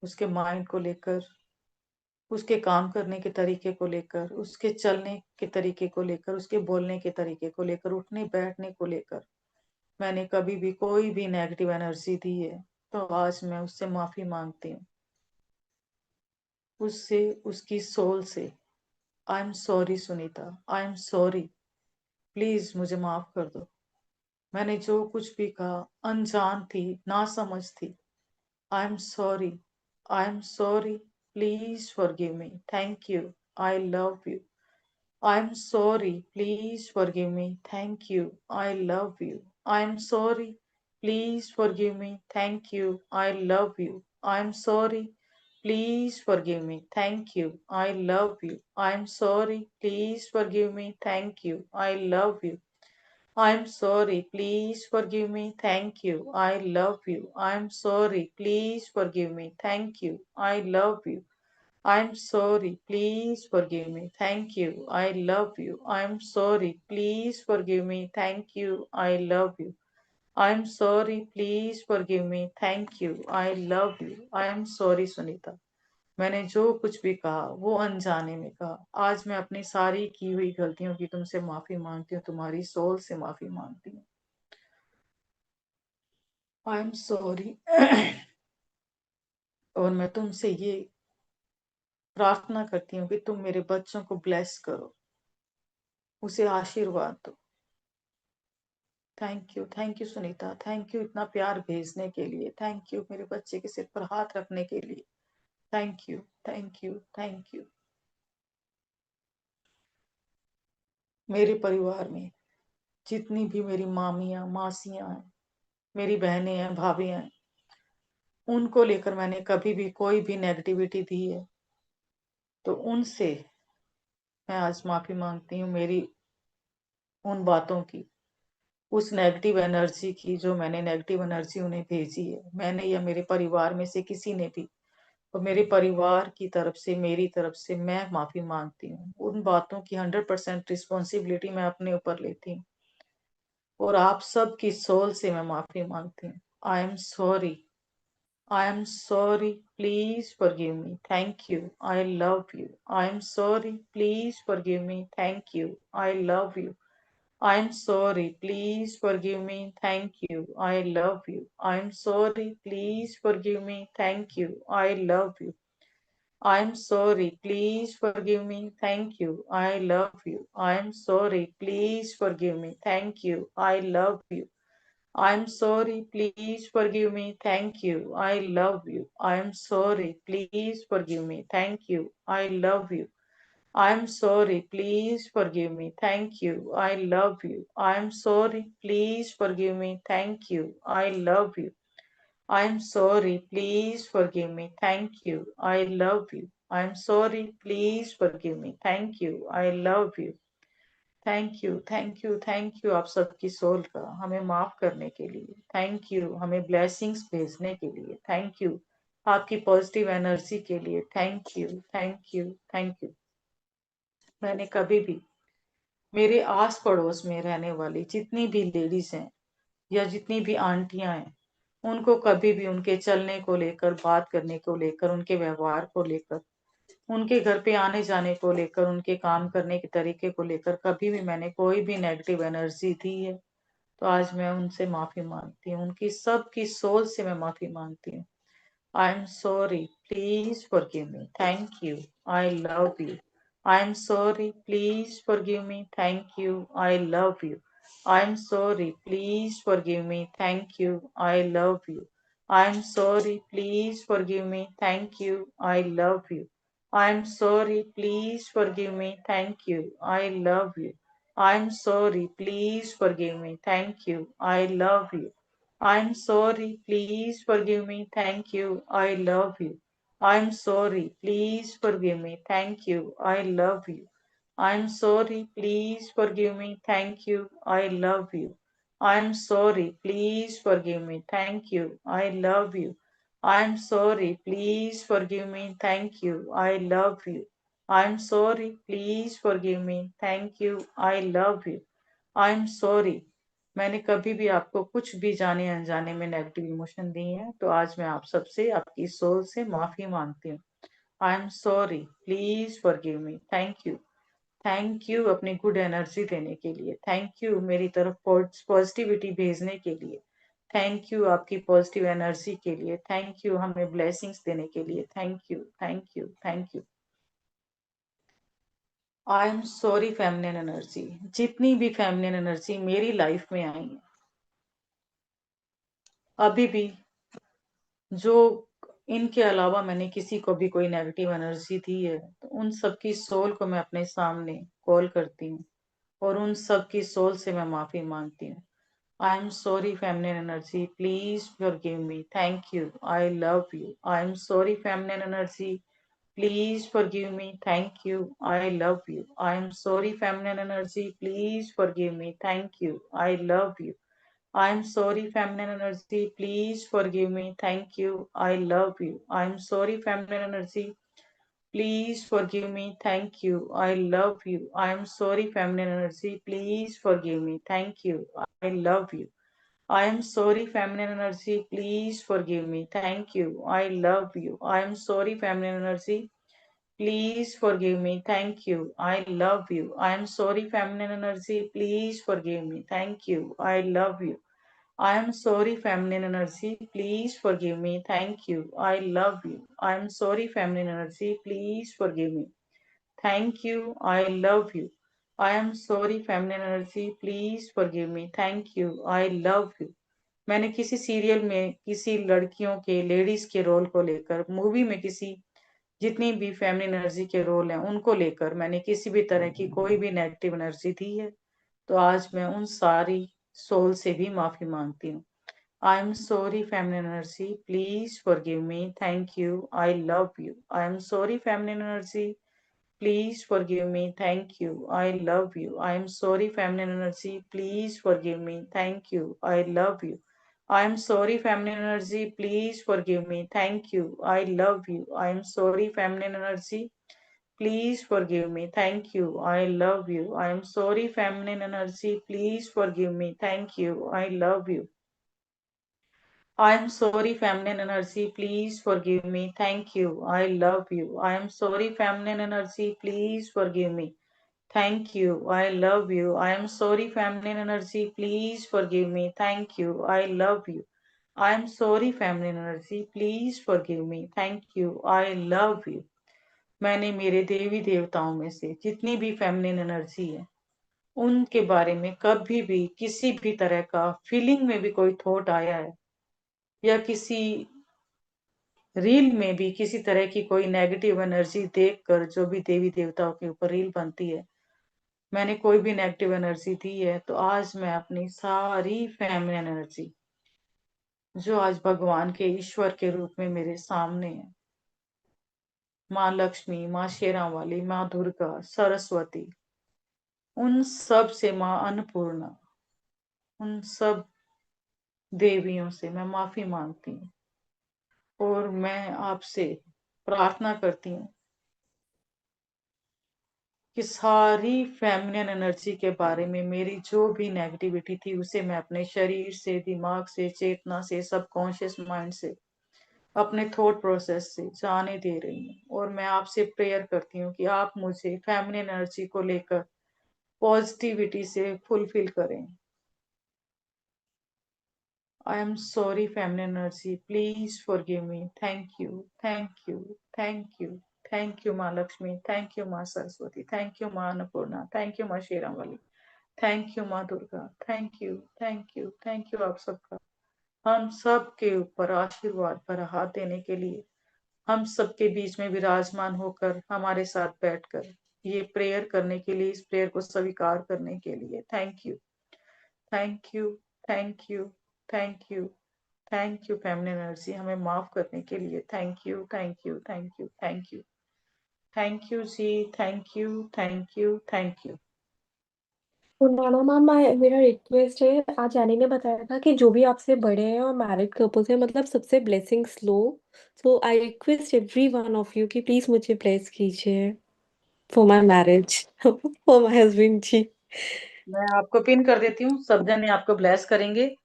S2: उसके माइंड को लेकर, उसके काम करने के तरीके को लेकर, उसके चलने के तरीके को लेकर, उसके बोलने के तरीके को लेकर, उठने बैठने को लेकर मैंने कभी भी कोई भी नेगेटिव एनर्जी दी है, तो आज मैं उससे माफी मांगती हूँ, उससे, उसकी सोल से। आई am sorry Sunita, I am sorry, please मुझे माफ कर दो। मैंने जो कुछ भी कहा अनजान थी, ना समझ थी। आई am sorry, I am sorry, please forgive me, thank you, I love you. I am sorry, please forgive me, thank you, I love you. I am sorry, please forgive me, thank you, I love you. I am sorry, please forgive me, thank you, I love you. I am sorry, please forgive me, thank you, I love you. I am sorry, please forgive me, thank you, I love you. I am sorry, please forgive me, thank you, I love you. I'm sorry, please forgive me. Thank you. I love you. I'm sorry, please forgive me. Thank you. I love you. I'm sorry, please forgive me. Thank you. I love you. I am sorry, Sunita. मैंने जो कुछ भी कहा वो अनजाने में कहा। आज मैं अपनी सारी की हुई गलतियों की तुमसे माफी मांगती हूँ, तुम्हारी सोल से माफी मांगती हूँ। I am sorry. और मैं तुमसे ये प्रार्थना करती हूँ कि तुम मेरे बच्चों को ब्लेस करो, उसे आशीर्वाद दो। Thank you Sunita, thank you इतना प्यार भेजने के लिए, थैंक यू मेरे बच्चे के सिर पर हाथ रखने के लिए, thank you, thank you, thank you. मेरे परिवार में जितनी भी मेरी मामियां, मासियां हैं, मेरी बहनें हैं, भाभी हैं, उनको लेकर मैंने कभी भी कोई भी नेगेटिविटी दी है, तो उनसे मैं आज माफी मांगती हूँ। मेरी उन बातों की, उस नेगेटिव एनर्जी की, जो मैंने नेगेटिव एनर्जी उन्हें भेजी है, मैंने या मेरे परिवार में से किसी ने भी, और मेरे परिवार की तरफ से, मेरी तरफ से मैं माफी मांगती हूँ। उन बातों की 100% रिस्पॉन्सिबिलिटी मैं अपने ऊपर लेती हूँ, और आप सब की सोल से मैं माफी मांगती हूँ। I am sorry, I am sorry, please forgive me, thank you, I love you. I am sorry, please forgive me, thank you, I love you. I'm sorry, please forgive me, thank you, I love you. I'm sorry, please forgive me, thank you, I love you. I'm sorry, please forgive me, thank you, I love you. I'm sorry, please forgive me, thank you, I love you. I'm sorry, please forgive me, thank you, I love you. I'm sorry, please forgive me, thank you, I love you. I'm sorry, please forgive me, thank you, I love you. I'm sorry, please forgive me, thank you, I love you. I'm sorry, please forgive me, thank you, I love you. I'm sorry, please forgive me, thank you, I love you. Thank you, thank you, thank you आप सबकी सोल का हमें माफ करने के लिए, थैंक यू हमें ब्लेसिंग्स भेजने के लिए, थैंक यू आपकी पॉजिटिव एनर्जी के लिए, thank you, thank you, thank you. मैंने कभी भी मेरे आस पड़ोस में रहने वाली जितनी भी लेडीज हैं या जितनी भी आंटियां हैं, उनको कभी भी उनके चलने को लेकर, बात करने को लेकर, उनके व्यवहार को लेकर, उनके घर पे आने जाने को लेकर, उनके काम करने के तरीके को लेकर कभी भी मैंने कोई भी नेगेटिव एनर्जी दी है, तो आज मैं उनसे माफी मांगती हूँ, उनकी सबकी सोल से मैं माफी मांगती हूँ। I am sorry, please forgive me, thank you, I love you. I am sorry, please forgive me, thank you, I love you. I'm sorry, please forgive me. Thank you. I love you. I'm sorry, please forgive me. Thank you. I love you. I'm sorry, please forgive me. Thank you. I love you. I'm sorry, please forgive me. Thank you. I love you. I'm sorry, please forgive me. Thank you. I love you. I'm sorry, please forgive me. Thank you. I love you. I'm sorry, please forgive me. Thank you. I love you. I'm sorry, please forgive me. Thank you. I love you. I'm sorry, please forgive me. Thank you. I love you. I'm sorry, please forgive me. Thank you. I love you. I'm sorry. मैंने कभी भी आपको कुछ भी जाने अनजाने में नेगेटिव इमोशन दिए हैं तो आज मैं आप सबसे आपकी सोल से माफी मांगती हूँ। I am sorry, please forgive me. Thank you अपनी गुड एनर्जी देने के लिए। थैंक यू मेरी तरफ पॉजिटिविटी भेजने के लिए। थैंक यू आपकी पॉजिटिव एनर्जी के लिए। थैंक यू हमें ब्लेसिंग्स देने के लिए। Thank you, thank you, thank you. I am sorry feminine energy, जितनी भी फेमिनिन एनर्जी मेरी लाइफ में आई है अभी भी, जो इनके अलावा मैंने किसी को भी कोई नेगेटिव एनर्जी दी है तो उन सबकी सोल को मैं अपने सामने कॉल करती हूँ और उन सब की सोल से मैं माफी मांगती हूँ। I am sorry feminine energy, please forgive me. Thank you, I love you. I am sorry feminine energy, please forgive me. Thank you, I love you. I am sorry feminine energy, please forgive me. Thank you, I love you. I am sorry, feminine energy. Please forgive me. Thank you. I love you. I am sorry, feminine energy. Please forgive me. Thank you. I love you. I am sorry, feminine energy. Please forgive me. Thank you. I love you. I am sorry, feminine energy. Please forgive me. Thank you. I love you. I am sorry, feminine energy. Please forgive me. Thank you. I love you. I am sorry, feminine energy. Please forgive me. Thank you. I love you. I am sorry, feminine energy. Please forgive me. Thank you. I love you. I am sorry, feminine energy. Please forgive me. Thank you. I love you. I am sorry, feminine energy. Please forgive me. Thank you. I love you. मैंने किसी सीरियल में किसी लड़कियों के लेडीज के रोल को लेकर, मूवी में किसी जितनी भी फेमिनिन एनर्जी के रोल हैं उनको लेकर मैंने किसी भी तरह की कोई भी नेगेटिव एनर्जी दी है तो आज मैं उन सारी सोल से भी माफी मांगती हूँ। I am sorry feminine energy, please forgive me. Thank you, I love you. I am sorry feminine energy, please forgive me. Thank you, I love you. I am sorry feminine energy, please forgive me. Thank you, I love you. I am sorry, feminine energy. Please forgive me. Thank you. I love you. I am sorry, feminine energy. Please forgive me. Thank you. I love you. I am sorry, feminine energy. Please forgive me. Thank you. I love you. I am sorry, feminine energy. Please forgive me. Thank you. I love you. I am sorry, feminine energy. Please forgive me. Thank you. I love you. I am sorry, feminine energy. Please forgive me. Thank you. I love you. I am sorry, feminine energy. Please forgive me. Thank you. I love you. मैंने मेरे देवी देवताओं में से जितनी भी फेमिनिन एनर्जी है उनके बारे में कभी भी किसी भी तरह का फीलिंग में भी कोई थॉट आया है या किसी रील में भी किसी तरह की कोई नेगेटिव एनर्जी देखकर जो भी देवी देवताओं के ऊपर रील बनती है मैंने कोई भी नेगेटिव एनर्जी दी है तो आज मैं अपनी सारी फेमिनिन एनर्जी जो आज भगवान के ईश्वर के रूप में मेरे सामने है, माँ लक्ष्मी, माँ शेरा वाली, माँ दुर्गा, सरस्वती, उन सब से, माँ अन्नपूर्णा, उन सब देवियों से मैं माफी मांगती हूँ और मैं आपसे प्रार्थना करती हूँ कि सारी फेमिनिन एनर्जी के बारे में मेरी जो भी नेगेटिविटी थी उसे मैं अपने शरीर से, दिमाग से, चेतना से, सबकॉन्शियस माइंड से, अपने थॉट प्रोसेस से जाने दे रही हूँ और मैं आपसे प्रेयर करती हूँ कि आप मुझे फेमिनिन एनर्जी को लेकर पॉजिटिविटी से फुलफिल करें। I am sorry, feminine energy. Please forgive me. Thank you, thank you, thank you, thank you, माँ लक्ष्मी, thank you, माँ सरस्वती, thank you, माँ अन्नपूर्णा, thank you, माँ शेरावाली, थैंक यू माँ दुर्गा, थैंक यू आप सबका, हम सब के ऊपर आशीर्वाद भरा हाथ देने के लिए, हम सबके बीच में विराजमान होकर हमारे साथ बैठकर ये प्रेयर करने के लिए, इस प्रेयर को स्वीकार करने के लिए thank you, thank you, thank you, thank you, thank you feminine energy, हमें माफ करने के लिए thank you, thank you, thank you, thank you, thank you जी, thank you, thank you, thank you.
S7: नाना मैम मेरा रिक्वेस्ट है, आज यानी ने बताया था कि जो भी आपसे बड़े हैं और मैरिड कपल्स हैं मतलब सबसे ब्लेसिंग्स लो। So I request every one of you कि प्लीज मुझे ब्लेस कीजिए for my marriage for my husband जी।
S2: मैं आपको पिन कर देती हूँ, सब जने आपको ब्लेस करेंगे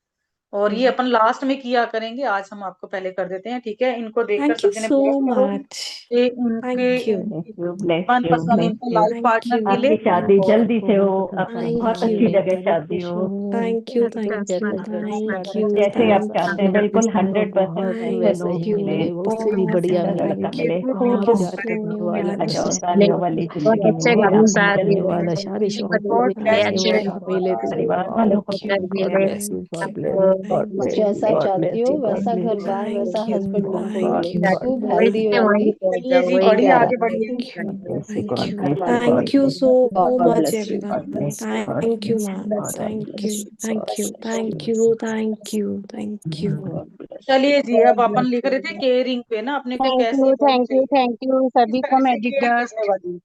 S2: और ये अपन लास्ट में किया करेंगे, आज हम आपको पहले कर देते हैं, ठीक है? इनको देखकर
S7: थैंक यू
S2: सब जने
S7: सो
S2: ब्लेस करो
S7: मच।
S2: कि उनके
S7: थैंक यू।
S8: ब्लेस यू
S2: मनपसंद,
S8: ब्लेस
S2: इनको
S8: you.
S2: Life
S7: thank
S2: partner
S7: you.
S2: मिले।
S8: आपकी शादी
S2: और
S8: जल्दी से हो,
S7: थैंक
S8: बहुत
S7: यू।
S8: अच्छी जगह शादी हो,
S7: thank you. Thank you. Thank you.
S8: जैसे आप
S7: थैंक
S8: चाहते हैं,
S7: यू।
S8: बिल्कुल 100% ऐसे लोग
S7: थैंक यू
S8: मिले,
S3: उससे भी
S7: बहुत।
S3: बढ़िया
S8: ऐसा
S3: मिले।
S8: लड़का
S7: थैंक
S8: मिले।
S7: यू। थैंक यू सो
S8: आ जाओ,
S7: मच।
S8: तालियों वाली
S9: बहुत
S8: जिंदगी
S9: अच्छे
S8: मिले,
S9: घरों
S8: आपकी
S9: शादी
S8: जल्दी
S9: हुई,
S3: वाला
S8: हो।
S3: शादी
S9: बहुत
S3: शौक
S9: नया
S7: थैंक
S3: ऐसे
S9: अच्छे
S7: यू।
S3: मिले तो
S8: परिवार वालों को
S9: होकर
S8: गॉड
S9: मिले।
S8: ब्लेस,
S3: गॉड ब्लेस
S9: आपको
S8: गॉड
S7: थैंक
S8: ब्लेस,
S7: यू।
S10: जैसा
S8: गॉड
S10: चाहती
S8: ब्लेस
S10: हो
S8: यू, गॉड
S10: वैसा
S8: ब्लेस
S10: घर
S8: यू,
S10: बार वैसा
S7: थैंक यू।
S10: हस्बैंड तुमको
S7: थैंक
S10: मिले,
S7: यू।
S10: खूब
S8: गॉड
S10: हेल्दी
S9: वही
S10: हो
S9: वही
S2: चलिए जी,
S9: वही
S2: बढ़िए,
S9: ज्यादा
S2: आगे बढ़िए।
S7: Thank you.
S8: Bless you,
S7: thank
S8: God
S7: you.
S8: Bless you, God
S7: thank you
S8: bless
S7: so
S10: God
S7: much
S10: bless you.
S8: God
S7: everyone.
S8: Bless, God
S7: thank you
S8: bless,
S7: ma'am.
S8: God
S7: thank you.
S8: Bless,
S7: thank you. Thank you. Thank you. Thank you.
S8: God bless.
S2: चलिए जी, अब अपन लिख रहे थे केयरिंग पे ना, अपने को कैसी होनी चाहिए,
S9: थैंक यू
S2: किस
S9: सभी को
S2: तरह से
S9: मैजिक
S2: केयर करने
S9: डस्ट।
S2: वाली।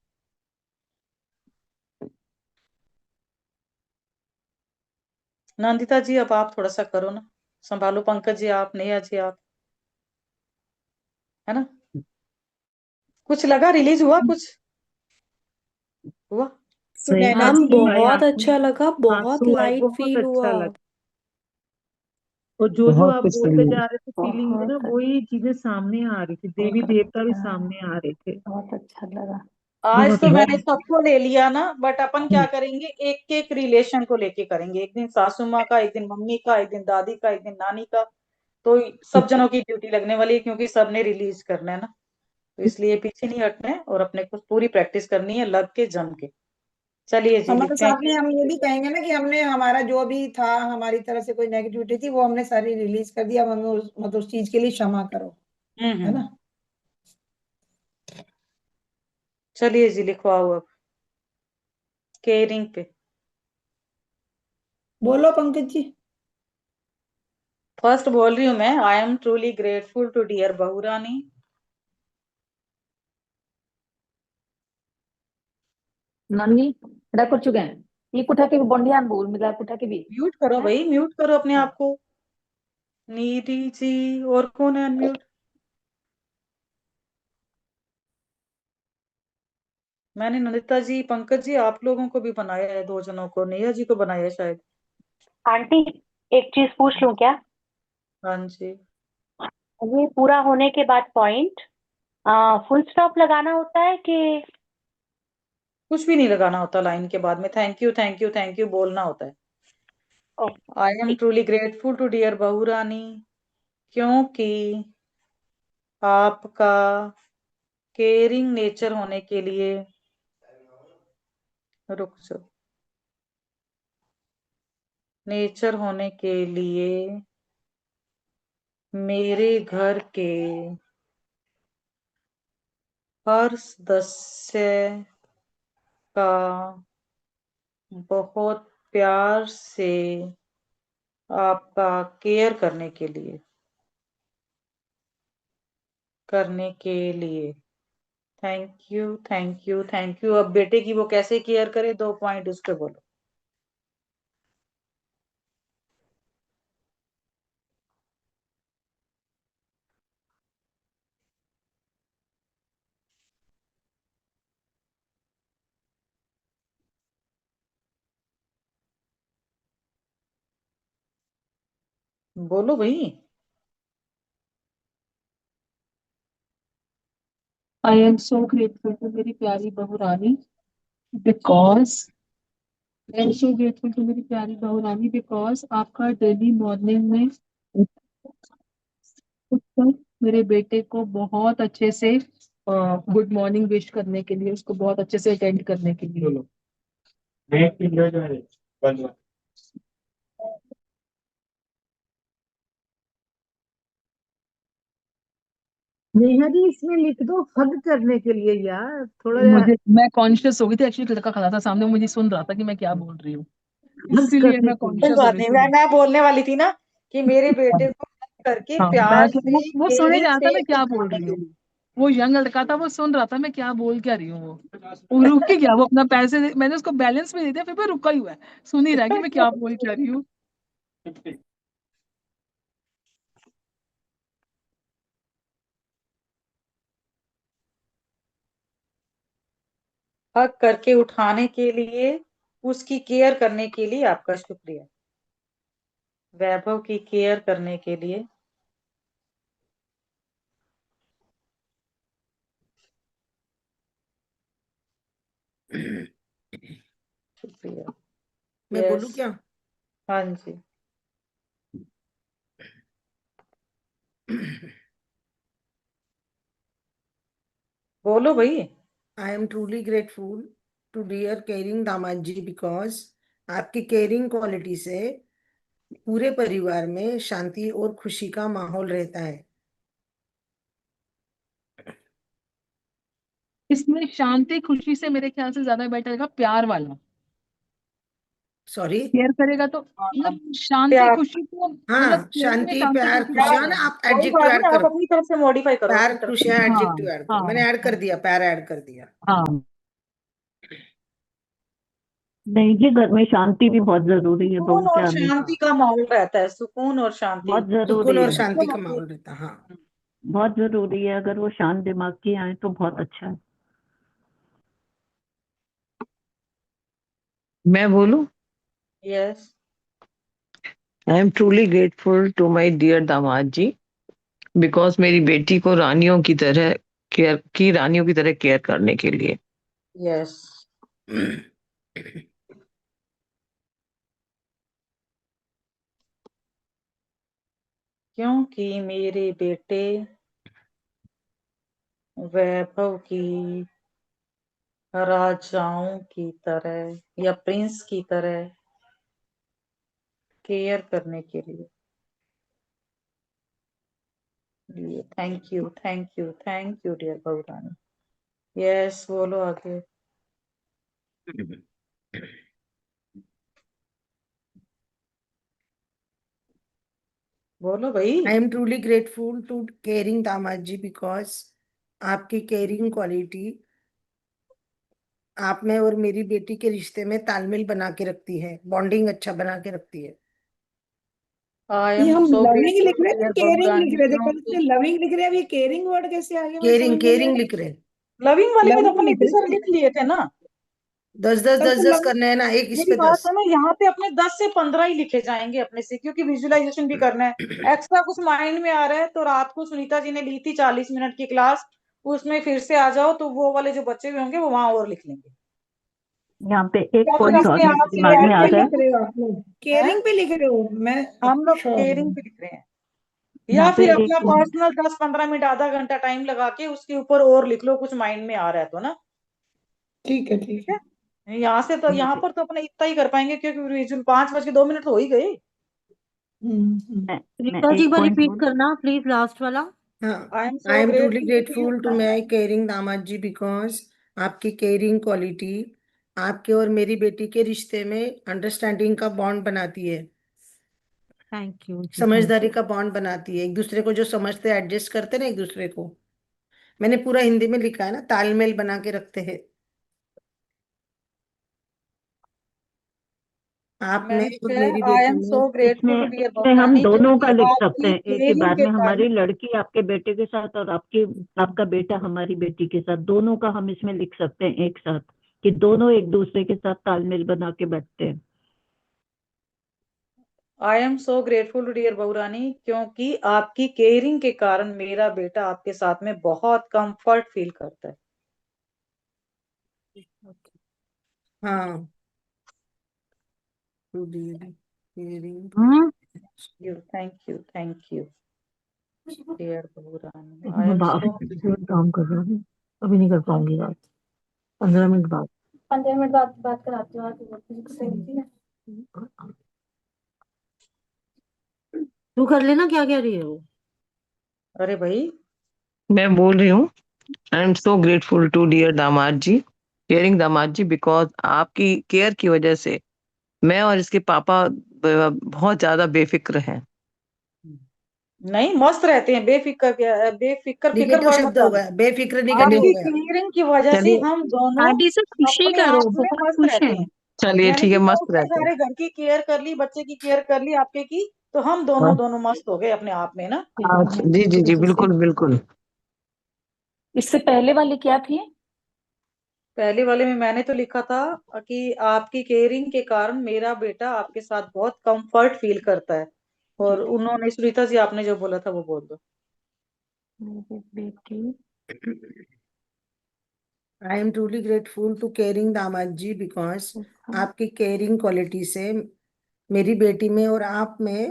S2: नंदिता जी, अब आप थोड़ा सा करो ना, संभालो। पंकज जी आप, नेहा जी आप, है ना? कुछ लगा, रिलीज हुआ कुछ हुआ?
S5: तो नैना
S7: मैम
S5: जी
S7: बहुत
S5: आपने
S7: अच्छा लगा, बहुत लाइट
S5: बहुत
S7: फील
S5: अच्छा
S7: हुआ।
S5: लगा, और जो जो
S8: बहुत
S5: आप
S8: कुछ
S5: बोलते
S8: सही है,
S5: जा रहे थे फीलिंग में ना,
S7: बहुत
S5: वही चीजें सामने आ रही थी, देवी
S7: बहुत
S5: देवता भी
S7: अच्छा।
S5: सामने आ रहे थे।
S7: बहुत अच्छा लगा।
S2: आज
S5: बहुत
S2: तो मैंने
S5: अच्छा।
S2: सबको ले लिया ना, बट अपन क्या करेंगे, एक एक रिलेशन को लेके करेंगे, एक दिन सासू माँ का, एक दिन मम्मी का, एक दिन दादी का, एक दिन नानी का। तो सब जनों की ड्यूटी लगने वाली है, क्योंकि सबने रिलीज करना है ना, तो इसलिए पीछे नहीं हटना है और अपने को पूरी प्रैक्टिस करनी है, लग के जम के। चलिए जी,
S4: हमारे
S2: लिखते हैं
S4: साथ में हम ये भी कहेंगे ना कि हमने हमारा जो भी था, हमारी तरफ से कोई नेगेटिविटी थी, वो हमने सारी रिलीज कर दिया। अब हमें मतलब उस चीज के लिए क्षमा करो, है
S2: हम्म।
S4: ना?
S2: चलिए जी, लिखवाओ अब केयरिंग पे।
S4: बोलो पंकज जी।
S2: फर्स्ट बोल रही हूँ मैं, I am truly grateful to dear बहुरानी।
S8: नानी ଏଟା କରୁଛୁ କେଁ ଇ କୁଠା के बंडिया बोल मिला कुठा के भी
S2: म्यूट करो भाई, म्यूट करो अपने आप को। नीति जी, और कौन है अनम्यूट? मैंने नंदिता जी, पंकज जी, आप लोगों को भी बनाया है, दो जनों को, नेहा जी को बनाया है शायद।
S11: आंटी, एक चीज पूछ लूं क्या?
S2: हाँ जी।
S11: ये पूरा होने के बाद पॉइंट फुल स्टॉप लगाना होता है कि?
S2: कुछ भी नहीं लगाना होता लाइन के बाद में, thank you, thank you, thank you बोलना होता है।
S11: Oh,
S2: I am truly grateful to dear बहुरानी, क्योंकि आपका केयरिंग नेचर होने के लिए, रुक जाओ, नेचर होने के लिए मेरे घर के हर सदस्य का बहुत प्यार से आपका केयर करने के लिए thank you, thank you, thank you. अब बेटे की वो कैसे केयर करे, 2 पॉइंट उस पे बोलो। बोलो भाई।
S5: I am so grateful to मेरी प्यारी बहू रानी, because I am so grateful to मेरी प्यारी बहू रानी बिकॉज आपका डेली मॉर्निंग में उठकर मेरे बेटे को बहुत अच्छे से गुड मॉर्निंग विश करने के लिए, उसको बहुत अच्छे से अटेंड करने के लिए
S3: नेहा जी इसमें लिख दो हग करने के लिए यार, थोड़ा
S5: मैं कॉन्शियस हो गई थी एक्चुअली, लड़का खड़ा था सामने, मुझे सुन रहा था कि मैं क्या बोल रही हूँ,
S3: हग
S5: इसीलिए
S3: करने
S5: मैं
S3: के लिए।
S2: कोई
S5: कॉन्शियस हो
S2: बात
S5: गई
S2: नहीं,
S5: थी।
S2: मैं बोलने वाली थी ना कि मेरे बेटे को करके
S5: हाँ,
S2: प्यार से
S5: वो सुने
S2: केयरिंग
S5: जा रहा था
S2: से
S5: मैं क्या बोल रही हूँ। वो यंग लड़का था, वो सुन रहा था मैं क्या बोल क्या रही हूँ। वो रुक के गया, वो अपना पैसे मैंने उसको बैलेंस भी दे दिया, फिर भी रुका ही हुआ है, सुन ही रहा है कि मैं क्या बोल क्या रही हूँ।
S2: हक करके उठाने के लिए, उसकी केयर करने के लिए आपका शुक्रिया। वैभव की केयर करने के लिए शुक्रिया।
S1: मैं बोलूं
S2: यस,
S1: क्या?
S2: हाँ जी। बोलो भाई।
S1: I am truly grateful to dear caring दामाद जी बिकॉज आपकी केयरिंग क्वालिटी से पूरे परिवार में शांति और खुशी का माहौल रहता है।
S5: इसमें शांति खुशी से मेरे ख्याल से ज्यादा बेटर रहेगा प्यार वाला।
S1: सॉरी।
S5: केयर करेगा तो मतलब शांति
S2: प्यार,
S5: खुशी तो मतलब
S1: हाँ,
S5: केयरिंग में
S1: शांति
S5: शांति
S1: प्यार
S5: खुशी
S1: खुशियाँ
S5: ज्यादा
S1: ना,
S5: है।
S1: आप
S2: कोई
S1: एडजेक्टिव
S2: बात
S1: ऐड
S2: नहीं, आप
S1: करो।
S2: अपनी तरफ से मॉडिफाई करो,
S1: प्यार
S2: अपनी तरफ से।
S1: खुशियाँ
S5: हाँ
S1: एडजेक्टिव ऐड करो।
S5: हाँ
S1: मैंने ऐड कर दिया, प्यार ऐड कर दिया।
S5: हाँ।
S8: नहीं जी, घर में शांति भी बहुत जरूरी है
S2: सुकून
S8: बहू के
S2: और
S8: आने से।
S2: शांति का माहौल रहता है, सुकून और शांति।
S8: बहुत जरूरी
S1: सुकून और
S8: है,
S1: शांति का माहौल रहता है, हाँ।
S8: बहुत जरूरी है। अगर वो शांत दिमाग की आए तो बहुत अच्छा है।
S9: मैं बोलूं?
S2: Yes.
S9: I am truly grateful to my dear दामाद जी बिकॉज मेरी बेटी को रानियों की तरह केयर करने के लिए।
S2: यस। क्योंकि मेरे बेटे वैभव की राजाओं की तरह या प्रिंस की तरह केयर करने के लिए। Thank you, thank you, thank you dear बहुरानी। यस, बोलो आगे। बोलो भाई।
S1: I am truly grateful to caring दामाद जी बिकॉज आपकी केयरिंग क्वालिटी आप में और मेरी बेटी के रिश्ते में तालमेल बना के रखती है, बॉन्डिंग अच्छा बना के रखती है।
S2: आई
S4: ये
S2: एम
S4: हम
S2: सो
S4: लविंग
S2: ग्रेटफुल
S4: लिख रहे थे,
S2: डियर
S4: केयरिंग
S2: बहुरानी
S4: लिख रहे थे, कल से
S2: क्योंकि
S4: लविंग लिख रहे हैं, अब ये केयरिंग वर्ड कैसे आ गया, मुझे
S1: केयरिंग
S4: समझ में नहीं
S1: केयरिंग
S4: आ
S1: लिख रहे हैं।
S2: लविंग वाली में तो
S4: लविंग
S2: अपन
S4: लिख
S2: इतने
S4: रहे
S2: सारे
S4: थे,
S2: लिख लिए थे ना।
S1: दस दस
S4: कल
S1: दस
S4: तो
S1: दस
S4: लविंग।
S1: करने हैं ना, एक इस
S2: मेरी
S1: पे
S2: बात
S1: 10।
S2: सुनो, यहाँ पे अपने 10 से 15 ही लिखे जाएंगे अपने से, क्योंकि विजुअलाइजेशन भी करना है। एक्स्ट्रा कुछ माइंड में आ रहा है तो रात को सुनीता जी ने ली थी 40 मिनट की क्लास, उसमें फिर से आ जाओ तो वो वाले जो बच्चे भी होंगे वो वहां और लिख लेंगे।
S8: यहाँ पे एक
S2: या फिर
S8: पॉइंट और
S2: अपने
S8: मेरे
S2: आप से
S8: दिमाग
S2: ऐड
S8: में आ
S4: पे
S8: रहा
S2: करके
S8: है।
S4: लिख रहे हो आप लोग,
S2: हैं।
S4: केयरिंग पे लिख रहे हो? मैं
S2: हम लोग
S4: अच्छा,
S2: केयरिंग पे लिख रहे हैं,
S8: यहाँ
S2: या
S8: पे
S2: फिर
S8: एक
S2: अपना
S8: पॉइंट,
S2: पर्सनल 10-15 मिनट आधा घंटा टाइम लगा के उसके ऊपर और लिख लो, कुछ माइंड में आ रहा है तो ना।
S4: ठीक है,
S2: ठीक
S4: ठीक है।
S2: है, यहाँ से तो यहाँ पर तो अपने इतना ही कर पाएंगे क्योंकि विजुअल 5:02 तो हो ही गए।
S8: मैं
S3: रीता जी
S8: एक
S3: एक बार
S8: पॉइंट
S3: रिपीट
S8: बोल।
S3: करना प्लीज लास्ट वाला।
S1: हाँ,
S2: I am
S1: I
S2: so
S1: am truly
S2: grateful to
S1: grateful to
S2: you.
S1: My caring दामाद जी बिकॉज आपकी केयरिंग क्वालिटी आपके और मेरी बेटी के रिश्ते में अंडरस्टैंडिंग का बॉन्ड बनाती है,
S3: थैंक यू जी, थैंक
S1: समझदारी
S3: यू।
S1: का बॉन्ड बनाती है। एक दूसरे को जो समझते हैं, एडजस्ट करते हैं ना एक दूसरे को, मैंने पूरा हिंदी में लिखा है ना, तालमेल बना के रखते हैं आप में
S2: मैंने
S1: और
S2: लिखा है
S1: मेरी
S2: आई
S1: बेटी
S2: एम
S1: में।
S2: सो ग्रेटफुल
S8: इसमें
S2: टू डियर
S8: इसमें हम
S2: बहुरानी
S8: दोनों का
S2: क्योंकि
S8: लिख सकते
S2: आपकी
S8: हैं एक ही
S2: केयरिंग
S8: बार
S2: के
S8: में,
S2: कारण।
S8: हमारी लड़की आपके बेटे के साथ और आपका बेटा हमारी बेटी के साथ, दोनों का हम इसमें लिख सकते हैं एक साथ, कि दोनों एक दूसरे के साथ तालमेल बना के बैठते हैं।
S2: I am so grateful to dear बहुरानी क्योंकि आपकी केयरिंग के कारण मेरा बेटा आपके साथ में बहुत कंफर्ट फील करता है।
S1: हाँ, to dear caring.
S3: Hmm.
S2: You, thank you, thank you dear बहुरानी। आई
S3: मैं
S2: एम
S3: बाहर
S2: सो।
S3: काम कर रहा हूँ, अभी नहीं कर पाऊंगी बात, 15 मिनट बाद।
S7: 15 मिनट बाद बात कराती हूँ, आज फिजिक्स से होती है।
S1: तू कर लेना, क्या कह रही है वो?
S2: अरे भाई
S9: मैं बोल रही हूँ, I am so grateful to dear दामाद जी, केयरिंग दामाद जी, बिकॉज आपकी केयर की वजह से मैं और इसके पापा बहुत ज्यादा बेफिक्र हैं।
S2: नहीं, मस्त रहते हैं, बेफिक्र बेफिक्र फिक्र
S1: निगेटिव
S2: वर्ड मत
S1: शब्द हो
S2: डालो।
S1: गया, बेफिक्र निगेटिव हो
S2: आपकी
S1: गया।
S2: केयरिंग की वजह से
S9: चलिए
S2: हम दोनों
S6: आंटी से खुशी
S2: अपने
S6: करो,
S2: आप में
S6: बहुत
S2: मस्त
S6: खुश
S2: रहते
S6: हैं।
S2: हैं।
S9: चलिए
S2: यानी
S9: ठीक है,
S2: कि
S9: मस्त
S2: उसने
S9: रहते हैं।
S2: सारे घर की केयर कर ली, बच्चे की केयर कर ली, आपके की, तो हम दोनों
S9: हाँ,
S2: दोनों मस्त हो गए अपने आप में ना।
S9: अच्छा, जी जी जी, बिल्कुल बिल्कुल।
S5: इससे पहले वाली क्या थी?
S2: पहले वाले में मैंने तो लिखा था कि आपकी केयरिंग के कारण मेरा बेटा आपके साथ बहुत कंफर्ट फील करता है। और उन्होंने, सुनीता जी, आपने जो बोला था वो बोल दो।
S7: मेरी बेटी
S1: I am truly grateful to caring दामाद जी, बिकॉज आपकी केयरिंग क्वालिटी से मेरी बेटी में और आप में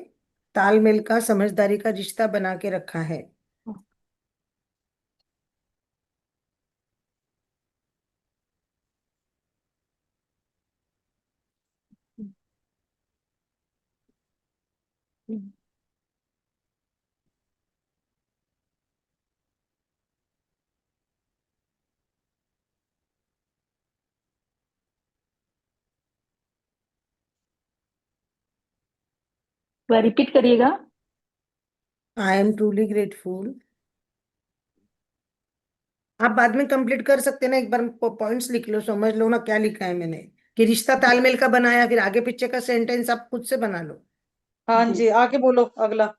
S1: तालमेल का, समझदारी का रिश्ता बना के रखा है।
S5: वह रिपीट करिएगा।
S1: आई एम ट्रूली ग्रेटफुल। आप बाद में कंप्लीट कर सकते हैं ना, एक बार पॉइंट्स लिख लो, समझ लो ना क्या लिखा है मैंने, कि रिश्ता तालमेल का बनाया, फिर आगे पीछे का सेंटेंस आप खुद से बना लो।
S2: हाँ
S7: जी
S2: जी, आगे बोलो अगला।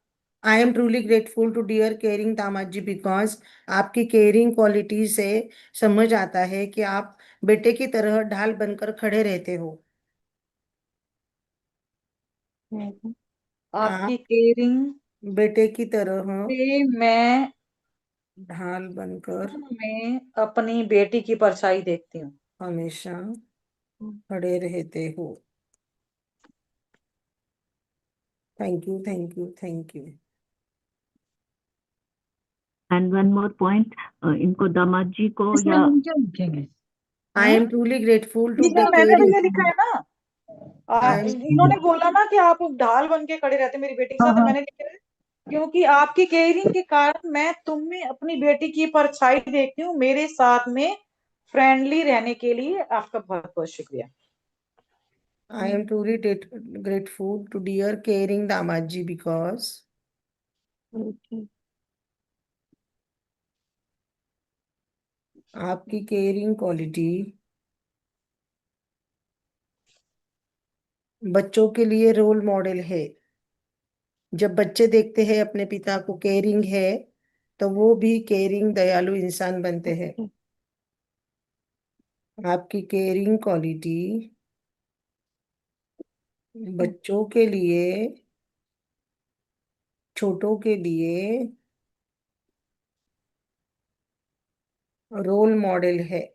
S1: I am truly grateful to dear caring दामाद जी, बिकॉज आपकी केयरिंग क्वालिटी से समझ आता है कि आप बेटे की तरह ढाल बनकर खड़े रहते हो।
S2: आपकी
S1: आप
S2: केयरिंग
S1: बेटे की तरह
S2: से मैं
S1: ढाल बनकर
S2: में अपनी बेटी की परछाई देखती हूँ।
S1: हमेशा खड़े रहते हो। Thank you, thank you, thank you.
S8: And one more point, इनको दामाद जी को
S5: इसमें
S8: या
S5: हम क्या लिखेंगे?
S1: I am truly grateful to
S2: ये
S1: टेक
S2: मैंने तो
S1: केयरिंग।
S2: ये लिखा है ना।
S1: आई एम
S2: इन्होंने बोला ना कि आप ढाल बन के खड़े रहते मेरी बेटी के
S5: हाँ
S2: साथ, तो
S5: हाँ।
S2: मैंने लिखा है क्योंकि आपकी केयरिंग के कारण मैं तुम में अपनी बेटी की परछाई देखती हूँ, मेरे साथ में फ्रेंडली रहने के लिए आपका बहुत बहुत शुक्रिया।
S1: I am truly grateful to dear caring दामाद जी, बिकॉज आपकी केयरिंग क्वालिटी बच्चों के लिए रोल मॉडल है। जब बच्चे देखते हैं अपने पिता को केयरिंग है, तो वो भी केयरिंग दयालु इंसान बनते हैं। आपकी केयरिंग क्वालिटी बच्चों के लिए, छोटों के लिए रोल मॉडल है।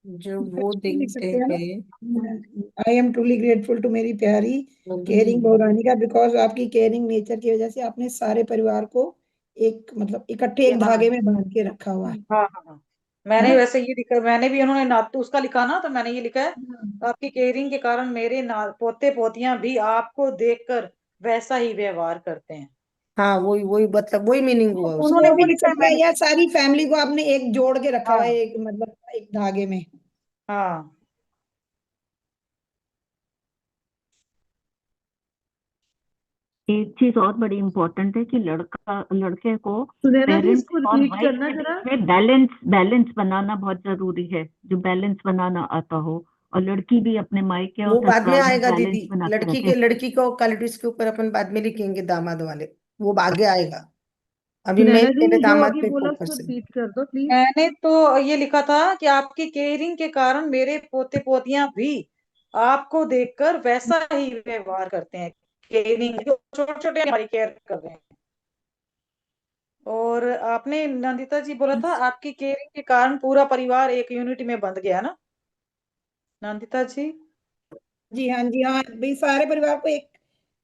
S1: जो वो
S4: बच्चे लिख
S1: देखते
S4: सकते हैं
S1: हैं।
S4: ना, I am truly grateful to मेरी प्यारी केयरिंग बहुरानी का, बिकॉज आपकी केयरिंग नेचर की वजह से आपने सारे परिवार को एक मतलब इकट्ठे एक धागे में बांध के रखा हुआ
S2: हाँ हाँ हाँ,
S4: है
S2: मैंने
S4: ना।
S2: वैसे ये लिखा, मैंने भी, उन्होंने ना तो उसका लिखा ना, तो मैंने ये लिखा है आपकी केयरिंग के कारण मेरे ना पोते पोतियां भी आपको देखकर वैसा ही व्यवहार करते हैं।
S1: हाँ, वही वही मतलब वही मीनिंग हुआ उसका।
S2: उन्होंने
S4: वो
S2: भी
S4: लिख
S2: लिखा है,
S4: सकते हैं,
S2: मैंने।
S4: या सारी फैमिली को आपने एक जोड़ के रखा हुआ है,
S2: हाँ
S4: एक मतलब एक धागे में।
S2: हाँ।
S8: एक चीज और बड़ी इम्पोर्टेंट है कि लड़के को
S5: सुनैना जी,
S8: पेरेंट्स
S5: इसको
S8: और
S5: रिपीट
S8: वाइफ
S5: करना
S8: के
S5: जरा।
S8: बीच में बैलेंस बैलेंस बनाना बहुत जरूरी है, जो बैलेंस बनाना आता हो, और लड़की भी अपने मायके और
S1: वो बाद में
S8: ससुराल में
S1: आएगा दीदी,
S8: बैलेंस बना के रखे।
S1: लड़की को क्वालिटीज के ऊपर अपन बाद में लिखेंगे, दामाद वाले वो आगे आएगा। अभी मैं
S5: सुनैना जी,
S1: पहले
S5: जो
S1: दामाद
S5: अभी
S1: पे
S5: बोला उसको
S1: फोकस है।
S5: रिपीट कर दो प्लीज।
S2: मैंने तो ये लिखा था कि आपकी केयरिंग के कारण मेरे पोते पोतियां भी आपको देखकर वैसा ही व्यवहार करते हैं। केयरिंग, जो छोटे छोटे हमारी केयर कर रहे हैं। और आपने, नंदिता जी, बोला था आपकी केयरिंग के कारण पूरा परिवार एक यूनिट में बंध गया ना, नंदिता जी।
S4: जी हाँ, जी हाँ, भाई सारे परिवार को एक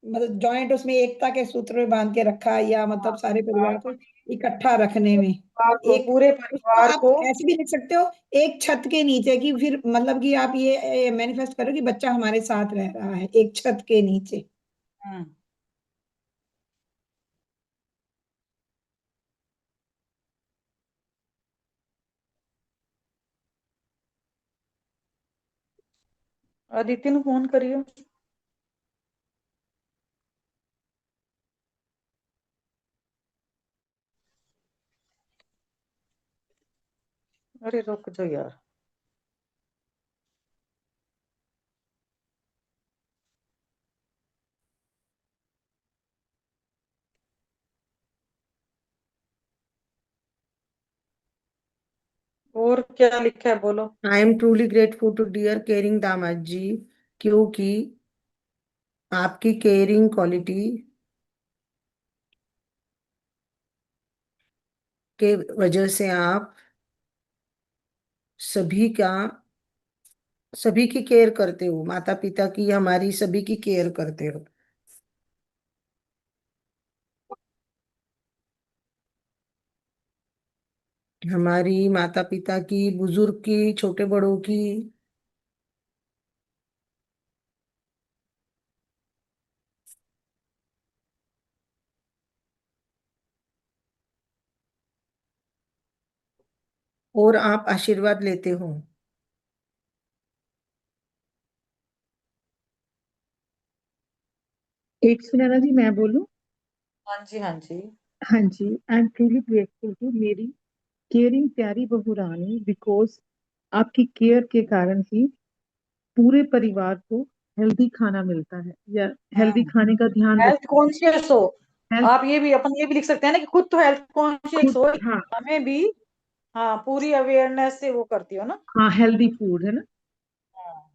S4: मतलब जॉइंट उसमें एकता के सूत्र में बांध के रखा, या मतलब सारे परिवार को इकट्ठा रखने में। एक
S2: पूरे
S4: उसको
S2: परिवार
S4: आप
S2: को।
S4: ऐसे भी लिख सकते हो, एक छत के नीचे की, फिर मतलब कि आप ये मैनिफेस्ट करो कि बच्चा हमारे साथ रह रहा है एक छत के नीचे।
S2: हम्म। अदिति नु फोन करियो। अरे रुक जाओ यार। और क्या लिखा है बोलो।
S1: I am truly grateful to dear caring दामाद जी, क्योंकि आपकी केयरिंग क्वालिटी के वजह से आप सभी का सभी की केयर करते हो, माता पिता की, हमारी सभी की केयर करते हो। हमारी माता पिता की, बुजुर्ग की, छोटे बड़ों की। और आप आशीर्वाद लेते हो।
S10: एक सुनैना जी, मैं बोलूं?
S2: हाँ जी हाँ जी।
S10: हाँ जी, I am truly grateful to मेरी केयरिंग प्यारी बहू रानी, बिकॉज आपकी केयर के कारण ही पूरे परिवार को हेल्दी खाना मिलता है, या हेल्दी
S2: हम्म।
S10: खाने का ध्यान
S2: हेल्थ
S10: रखते
S2: कॉन्शियस हो।
S10: हैं।
S2: आप ये भी अपन ये भी लिख सकते हैं ना कि खुद तो हेल्थ कॉन्शियस
S10: खुद,
S2: हो,
S10: हाँ।
S2: हमें भी। हाँ, पूरी अवेयरनेस से वो करती हो ना।
S10: हाँ, हेल्दी फूड है ना।
S2: हाँ।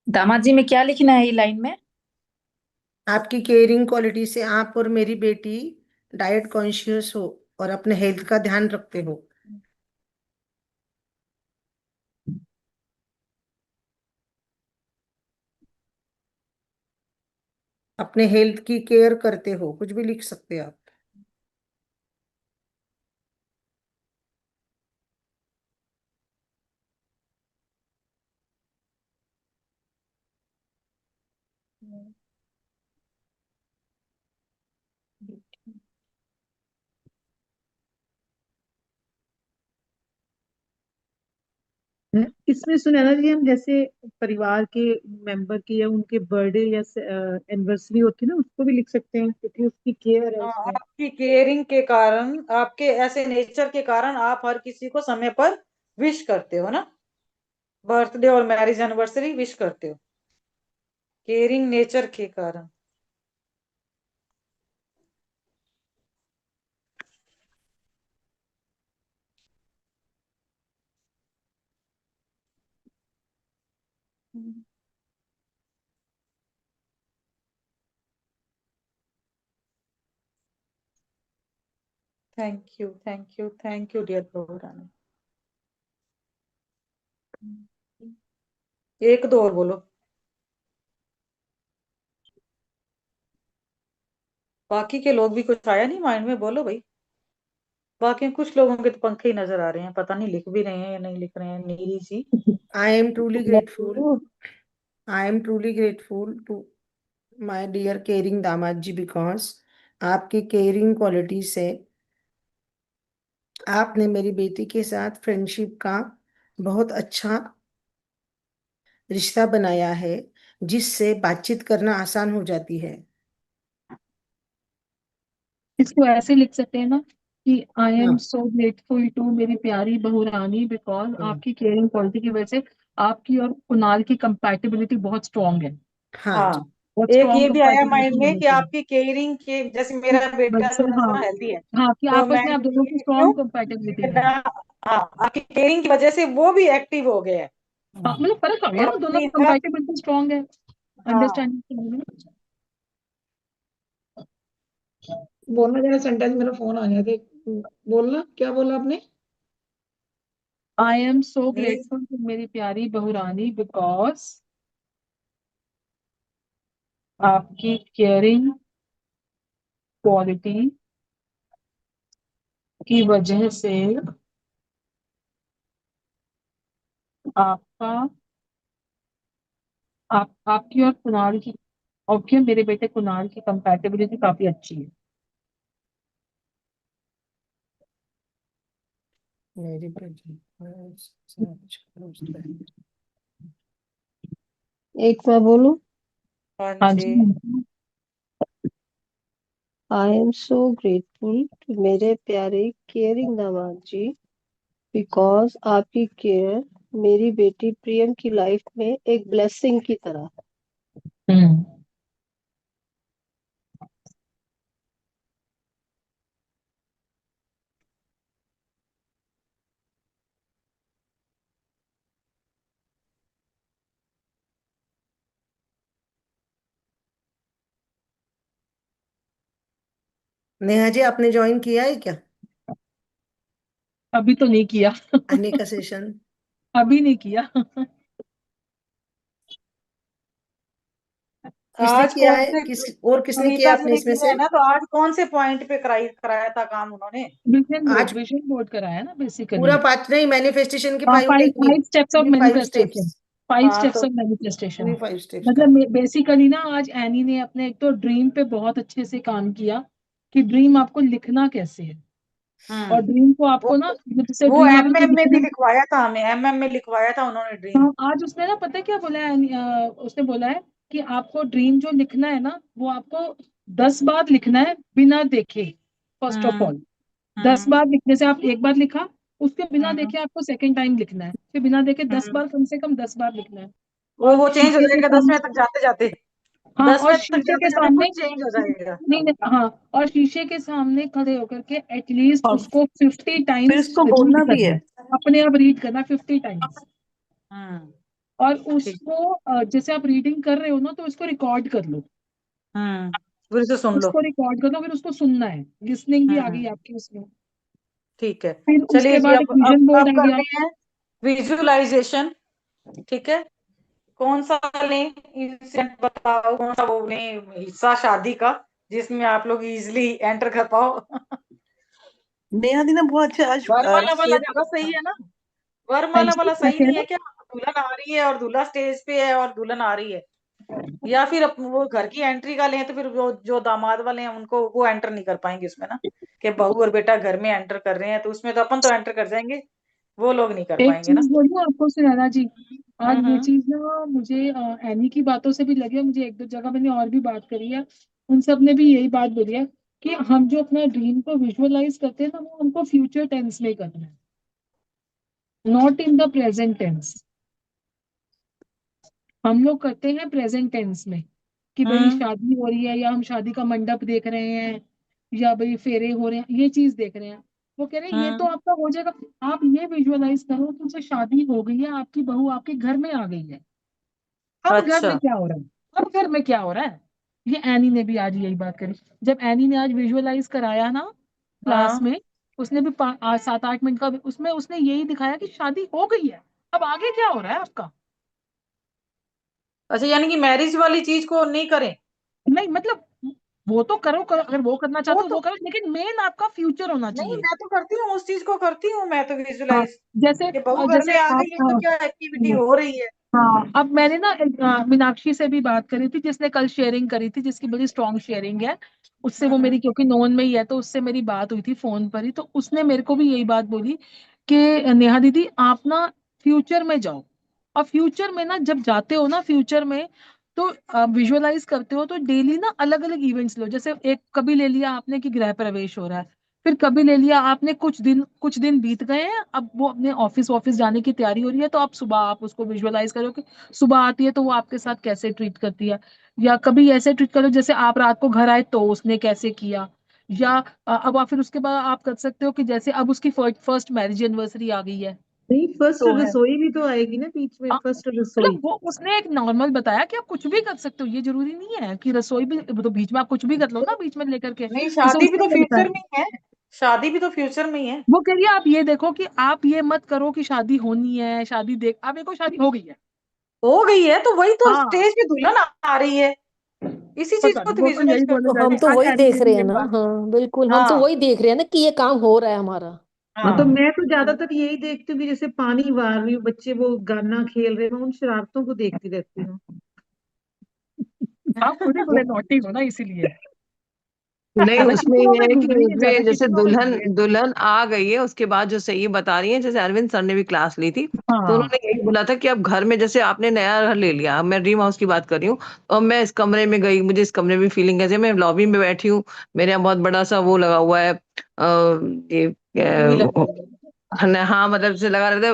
S12: दामाद जी में क्या लिखना है ये लाइन में?
S1: आपकी केयरिंग क्वालिटी से आप और मेरी बेटी डाइट कॉन्शियस हो और अपने हेल्थ का ध्यान रखते हो। अपने हेल्थ की केयर करते हो, कुछ भी लिख सकते हैं आप।
S10: इसमें सुनैना जी, हम जैसे परिवार के मेंबर की या उनके बर्थडे या एनिवर्सरी होती है ना, उसको भी लिख सकते हैं, क्योंकि उसकी केयर है
S2: हाँ,
S10: उसमें।
S2: आपकी केयरिंग के कारण, आपके ऐसे नेचर के कारण आप हर किसी को समय पर विश करते हो ना। बर्थडे और मैरिज एनिवर्सरी विश करते हो, केयरिंग नेचर के कारण। Thank you thank you thank you dear programme. एक दो और बोलो, बाकी के लोग भी कुछ आया नहीं माइंड में, बोलो भाई। बाकी कुछ लोगों के तो पंखे ही नजर आ रहे हैं, पता नहीं लिख भी रहे हैं या नहीं लिख रहे हैं, नीली सी।
S1: I am truly grateful I am truly grateful to my dear caring दामाद जी, बिकॉज आपकी केयरिंग क्वालिटी से आपने मेरी बेटी के साथ फ्रेंडशिप का बहुत अच्छा रिश्ता बनाया है, जिससे बातचीत करना आसान हो जाती है।
S5: इसको ऐसे लिख सकते हैं ना कि आई एम
S1: हाँ।
S5: सो ग्रेटफुल टू मेरी प्यारी बहू रानी, बिकॉज
S1: हम्म।
S5: आपकी केयरिंग क्वालिटी की वजह से आपकी और कुणाल की कंपैटिबिलिटी बहुत स्ट्रांग है।
S1: हाँ
S2: हाँ,
S1: जी।
S5: बहुत
S2: एक
S5: स्ट्रांग
S2: ये भी आया माइंड
S5: कंपैटिबिलिटी
S2: में
S5: होनी
S2: कि
S5: चाहिए।
S2: आपकी केयरिंग के, जैसे मेरा बेटा
S5: वैसे
S2: थोड़ा
S5: हाँ,
S2: सा हेल्दी है,
S5: हाँ कि
S2: तो
S5: आपस
S2: मैं
S5: में आप दोनों की
S2: ये क्यों,
S5: स्ट्रांग कंपैटिबिलिटी है।
S2: मेरा, हाँ, आपकी केयरिंग की वजह से वो भी एक्टिव हो गया है।
S5: हाँ, मतलब फर्क आ गया
S2: और
S5: ना, दोनों
S2: अपनी
S5: की
S2: हर,
S5: कंपैटिबिलिटी स्ट्रांग है,
S2: हाँ,
S5: अंडरस्टैंडिंग।
S4: बोलना जरा सेंटेंस, मेरा फोन आ गया था। बोलना, क्या बोला आपने?
S5: आई एम सो
S2: नहीं
S5: ग्रेटफुल टू मेरी प्यारी बहुरानी बिकॉज आपकी केयरिंग क्वालिटी की वजह से आपका आपकी और कुणाल की, आपकी और मेरे बेटे कुणाल की कंपैटिबिलिटी काफी अच्छी है।
S1: मेरी बेटी
S13: एक मैं बोलूं?
S2: हाँ
S5: हाँ
S2: जी।
S5: जी।
S13: I am so grateful to मेरे प्यारे केयरिंग दामाद जी, बिकॉज आपकी केयर मेरी बेटी प्रियम की लाइफ में एक ब्लेसिंग की तरह है।
S5: हम्म।
S1: नेहा जी, आपने ज्वाइन किया है क्या
S5: अभी तो नहीं किया।
S1: अन्य का सेशन?
S5: अभी नहीं किया।
S1: किसने
S2: आज
S1: किया
S2: कौन
S1: है,
S2: से,
S1: किसने किया
S2: सुनीता जी
S1: आपने
S2: ने
S1: इसमें
S2: किया
S1: से?
S2: है ना, तो आज कौन से पॉइंट पे कराया था काम उन्होंने?
S1: आज
S5: विजन बोर्ड कराया ना बेसिकली।
S1: पूरा 5 नहीं, मैनिफेस्टेशन के
S5: हाँ,
S1: 5
S5: five
S1: technique,
S5: five steps of
S1: पूरी 5
S5: मैनिफेस्टेशन।
S1: स्टेप्स,
S5: 5
S2: हाँ
S5: स्टेप्स
S2: तो
S5: ऑफ मैनिफेस्टेशन।
S1: पूरी 5 स्टेप्स का।
S5: मतलब बेसिकली ना आज एनी ने अपने एक तो ड्रीम पे बहुत अच्छे से काम किया कि ड्रीम आपको लिखना कैसे है, और ड्रीम को
S2: वो
S5: आपको ना जैसे
S2: वो
S5: ड्रीम आपको
S2: एमएम में भी
S5: लिखना।
S2: लिखवाया था हमें, एमएम में लिखवाया था उन्होंने ड्रीम।
S5: हाँ, आज उसने ना पता है क्या बोला है, उसने बोला है कि आपको ड्रीम जो लिखना है ना वो आपको 10 बार लिखना है बिना देखे। फर्स्ट ऑफ
S2: हम्म
S5: ऑल 10
S2: हम्म
S5: बार लिखने से, आप एक बार लिखा उसके बिना
S2: हम्म
S5: देखे आपको सेकंड टाइम लिखना है, फिर बिना देखे 10
S2: हम्म
S5: बार, कम से कम 10 बार लिखना है।
S2: वो
S5: और
S2: वो चेंज हो
S5: शीशे के
S2: जाएगा
S5: सामने,
S2: 10वें तक जाते जाते।
S5: हाँ, और
S2: 10वें तक
S5: शीशे
S2: जाते
S5: के
S2: जाते खुद
S5: सामने,
S2: चेंज हो जाएगा।
S5: नहीं नहीं, हाँ, और शीशे के सामने खड़े होकर के एटलीस्ट
S9: और
S5: उसको 50
S9: फिर
S5: टाइम्स
S9: इसको
S5: रीड
S9: बोलना भी
S5: करना
S9: है।
S5: है, अपने आप रीड करना 50 टाइम्स।
S2: हम्म
S5: और
S2: ठीक।
S5: उसको जैसे आप रीडिंग कर रहे हो ना तो उसको रिकॉर्ड कर लो,
S2: फिर से सुन लो।
S5: उसको रिकॉर्ड कर लो, फिर उसको सुनना है। लिसनिंग भी आ गई
S2: हम्म
S5: आपकी उसमें।
S2: ठीक है।
S5: फिर
S2: चलिए
S5: उसके
S2: जी,
S5: बाद एक विजन
S2: अब
S5: बोर्ड आ गया।
S2: करते हैं विजुअलाइजेशन। ठीक है, कौन सा लें इंसिडेंट बताओ, कौन सा वो लें हिस्सा शादी का जिसमें आप लोग इजिली एंटर कर पाओ।
S9: नेहा दी ने बहुत अच्छा आज
S2: वरमाला वाला
S9: शेयर
S2: ज्यादा
S9: किया
S2: सही
S9: था।
S2: है ना? वरमाला वाला
S5: क्या
S2: सही
S5: कह
S2: नहीं
S5: रहे
S2: है
S5: हो?
S2: क्या? दुल्हन आ रही है और दूल्हा स्टेज पे है और दुल्हन आ रही है, या फिर वो घर की एंट्री का लें तो फिर वो जो दामाद वाले हैं उनको वो एंटर नहीं कर पाएंगे उसमें ना, कि बहू और बेटा घर में एंटर कर रहे हैं, तो उसमें तो अपन तो एंटर कर जाएंगे, वो लोग नहीं कर
S5: एक
S2: पाएंगे ना।
S5: चीज बोलूं आपको सुनैना जी, आज ये
S2: हम्म।
S5: चीज ना मुझे एनी की बातों से भी लगी है, मुझे एक दो जगह मैंने और भी बात करी है, उन सब ने भी यही बात बोली है कि हम जो अपना ड्रीम को विजुअलाइज करते हैं ना वो हमको फ्यूचर टेंस में करना है, not in the present tense. हम लोग करते हैं प्रेजेंट टेंस में कि भाई
S2: हम्म
S5: शादी हो रही है, या हम शादी का मंडप देख रहे हैं, या भाई फेरे हो रहे हैं, ये चीज देख रहे हैं। वो कह रहे हैं ये तो
S2: हम्म
S5: आपका हो जाएगा। आप ये विजुअलाइज करो कि उनसे शादी हो गई है, आपकी बहू आपके घर में आ गई है, अब घर
S2: अच्छा।
S5: में क्या हो रहा है, अब घर में क्या हो रहा है। ये एनी ने भी आज यही बात करी। जब एनी ने आज विजुअलाइज कराया ना क्लास
S2: हाँ
S5: में, उसने भी 7-8 मिनट का उसमें उसने यही दिखाया कि शादी हो गई है, अब आगे क्या हो रहा है आपका।
S2: अच्छा, यानी कि मैरिज वाली चीज को नहीं करें?
S5: नहीं मतलब वो तो करो, अगर वो करना
S2: वो
S5: चाहते हो
S2: तो
S5: वो करो, लेकिन मेन आपका फ्यूचर होना
S2: नहीं,
S5: चाहिए।
S2: मैं तो करती हूँ, उस चीज को करती हूँ मैं तो
S5: हाँ,
S2: विजुलाइज,
S5: जैसे
S2: कि बहू घर
S5: जैसे
S2: में आ
S5: आप
S2: गई है तो क्या एक्टिविटी हो रही है।
S5: हाँ, अब मैंने ना मीनाक्षी से भी बात करी थी जिसने कल शेयरिंग करी थी, जिसकी बड़ी स्ट्रॉन्ग शेयरिंग है, उससे वो मेरी,
S2: हम्म
S5: क्योंकि नोन में ही है तो उससे मेरी बात हुई थी फोन पर ही, तो उसने मेरे को भी यही बात बोली कि नेहा दीदी आप ना फ्यूचर में जाओ, और फ्यूचर में ना जब जाते हो ना फ्यूचर में, तो विजुअलाइज करते हो तो डेली ना अलग अलग इवेंट्स लो। जैसे एक कभी ले लिया आपने कि गृह प्रवेश हो रहा है, फिर कभी ले लिया आपने कुछ दिन बीत गए हैं, अब वो अपने ऑफिस ऑफिस जाने की तैयारी हो रही है, तो आप सुबह आप उसको विजुअलाइज करो कि सुबह आती है तो वो आपके साथ कैसे ट्रीट करती है, या कभी ऐसे ट्रीट करो जैसे आप रात को घर आए तो उसने कैसे किया, या अब आप फिर उसके बाद आप कर सकते हो कि जैसे अब उसकी फर्स्ट मैरिज एनिवर्सरी आ गई है,
S10: नहीं, फर्स्ट
S5: तो है
S10: रसोई भी तो आएगी ना बीच में,
S5: हाँ,
S10: फर्स्ट रसोई।
S5: मतलब वो उसने एक नॉर्मल बताया कि आप कुछ भी कर सकते हो, ये जरूरी नहीं है कि रसोई भी, तो बीच में आप कुछ भी कर लो ना बीच में लेकर के,
S2: नहीं,
S5: जैसे
S2: शादी भी
S5: उसने
S2: तो
S5: ये बताया।
S2: फ्यूचर में ही है। शादी भी तो फ्यूचर में ही है।
S5: वो कह रही है आप ये देखो कि आप ये मत करो कि शादी होनी है, शादी देख, अब देखो शादी हो गई है।
S2: हो गई है तो वही तो
S5: हाँ
S2: स्टेज पे दुल्हन आ रही है, इसी चीज
S5: पता
S2: को
S5: नहीं,
S2: तो
S5: वो तो
S2: विजुअलाइज
S5: यही
S2: कर
S5: बोले
S3: तो
S5: जा
S2: सकते
S5: रही
S3: हम
S2: हैं।
S3: तो
S5: है, आज
S3: वही
S5: एनी ने
S3: देख
S5: भी
S3: रहे हैं
S5: यही
S3: ना,
S5: बात बोली।
S3: हाँ बिल्कुल, हम तो
S2: हाँ
S3: वही देख रहे हैं ना कि ये काम हो रहा है हमारा।
S10: हाँ, तो
S2: हाँ
S10: मैं तो ज्यादातर यही देखती हूँ कि जैसे पानी वार रही हूँ, बच्चे वो गाना खेल रहे हैं, मैं उन शरारतों को देखती रहती हूँ।
S5: आप खुद ही बड़े नॉटी हो ना, इसीलिए
S9: नहीं,
S5: मैं
S9: उसमें
S5: किचनों
S9: ये
S5: में
S9: है
S5: घूम
S9: कि
S5: रही है, ज्यादा
S9: उसमें जैसे
S5: किचनों में घूम
S9: दुल्हन
S5: रही है।
S9: दुल्हन आ गई है, उसके बाद जो सही बता रही है, जैसे अरविंद सर ने भी क्लास ली थी, तो
S5: हाँ
S9: उन्होंने यही बोला था कि अब घर में जैसे आपने नया घर ले लिया, अब मैं ड्रीम हाउस की बात कर रही हूँ, तो अब मैं इस कमरे में गई, मुझे इस कमरे में फीलिंग कैसे, मैं लॉबी में बैठी हूँ, मेरे यहाँ बहुत बड़ा सा वो लगा हुआ है, ये
S2: टीवी लगा
S9: अ,
S2: हुआ
S9: हाँ, मतलब जैसे लगा रहता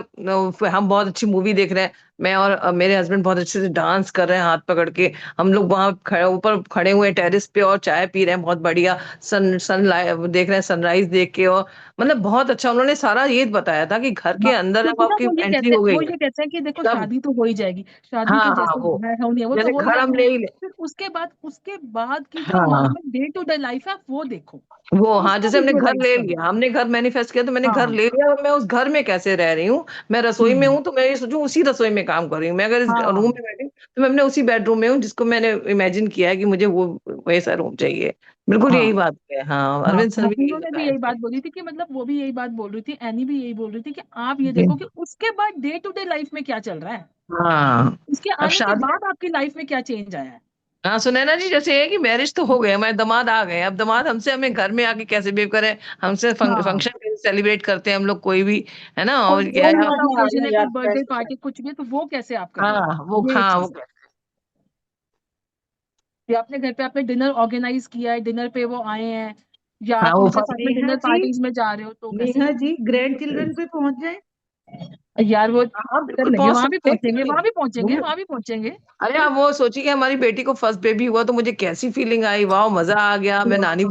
S9: है, हम बहुत अच्छी मूवी देख रहे हैं, मैं और मेरे हस्बैंड बहुत अच्छे से डांस कर रहे हैं हाथ पकड़ के, हम लोग वहां खड़े ऊपर खड़े हुए हैं टेरेस पे और चाय पी रहे हैं बहुत बढ़िया, सन देख रहे हैं, सनराइज देख के, और मतलब बहुत अच्छा उन्होंने सारा ये बताया था कि घर के
S5: हाँ,
S9: अंदर अब
S5: क्योंकि ना
S9: आपकी एंट्री हो गई
S5: वो
S9: है
S5: ये कहते हैं कि देखो
S9: तब।
S5: शादी तो हो ही जाएगी, शादी
S9: हाँ
S5: तो
S9: हाँ,
S5: जैसे
S9: वो
S5: है होनी है, वो तो
S9: जैसे
S5: हो ही
S9: घर हम
S5: जाती है।
S9: ले ही ले।
S5: फिर उसके बाद की जो
S9: हाँ,
S5: normal day to day life है, वो देखो,
S9: वो हाँ,
S5: उसको
S9: जैसे हमने घर
S5: विजुअलाइज
S9: ले
S5: करो।
S9: लिया, हमने घर मैनिफेस्ट किया, तो मैंने घर
S5: हाँ
S9: ले लिया, अब मैं उस घर में कैसे रह रही हूँ, मैं रसोई में
S5: हम्म
S9: हूँ तो मैं ये सोचूं उसी रसोई में काम कर रही हूँ, मैं अगर इस रूम
S5: हाँ
S9: में बैठी हूँ तो मैं अपने उसी बेडरूम में हूँ जिसको मैंने इमेजिन किया है कि मुझे वो वैसा रूम चाहिए। बिल्कुल
S5: हाँ
S9: यही बात है, हाँ,
S5: हाँ,
S9: अरविंद सर भी यही
S5: उन्होंने भी
S9: बताए
S5: यही
S9: थे।
S5: बात बोली थी कि मतलब वो भी यही बात बोल रही थी, एनी भी यही बोल रही थी कि आप ये
S9: जी।
S5: देखो कि उसके बाद डे टू डे लाइफ में क्या चल रहा है,
S9: हाँ,
S5: उसके
S9: अब
S5: आने के
S9: शादी,
S5: बाद आपकी लाइफ में क्या चेंज आया है।
S9: हाँ सुनैना जी, जैसे है कि मैरिज तो हो गया, हमारे दामाद आ गए, अब दामाद हमसे हमें घर में आके कैसे बिहेव करें, हमसे
S5: हाँ,
S9: फंक्शन कैसे सेलिब्रेट करते हैं हम लोग कोई भी, है ना,
S5: कोई
S9: और क्या
S5: कोई
S9: है।
S5: बड़ा
S2: नहीं आ
S5: ओकेजन
S2: रहा
S5: है, कोई
S2: याद
S5: बर्थडे
S2: कैसे
S5: पार्टी कुछ भी है, तो वो कैसे आप कर रहे हो,
S9: हाँ वो,
S5: ये
S9: हाँ वो,
S5: चीज है। या अपने घर पे आपने डिनर ऑर्गेनाइज किया है, डिनर पे वो आए हैं, या
S9: हाँ
S5: आप
S9: वो
S5: उनके साथ में
S10: नेहा
S5: डिनर
S10: जी,
S5: पार्टीज में जा रहे हो, तो कैसे
S10: नेहा
S5: कर
S10: जी, ग्रैंड चिल्ड्रन पे पहुंच जाए।
S5: यार वो
S9: हाँ
S5: कर
S9: बिल्कुल
S5: लेंगे,
S9: पहुंच
S5: वहां भी
S9: सकते हैं, क्यों
S5: पहुंचेंगे,
S9: नहीं।
S5: वहां भी पहुंचेंगे,
S9: वो-
S5: वहां भी पहुंचेंगे।
S9: अरे आप वो सोचिए कि हमारी बेटी को फर्स्ट बेबी हुआ तो मुझे कैसी फीलिंग आई, वाह मजा आ गया, मैं नानी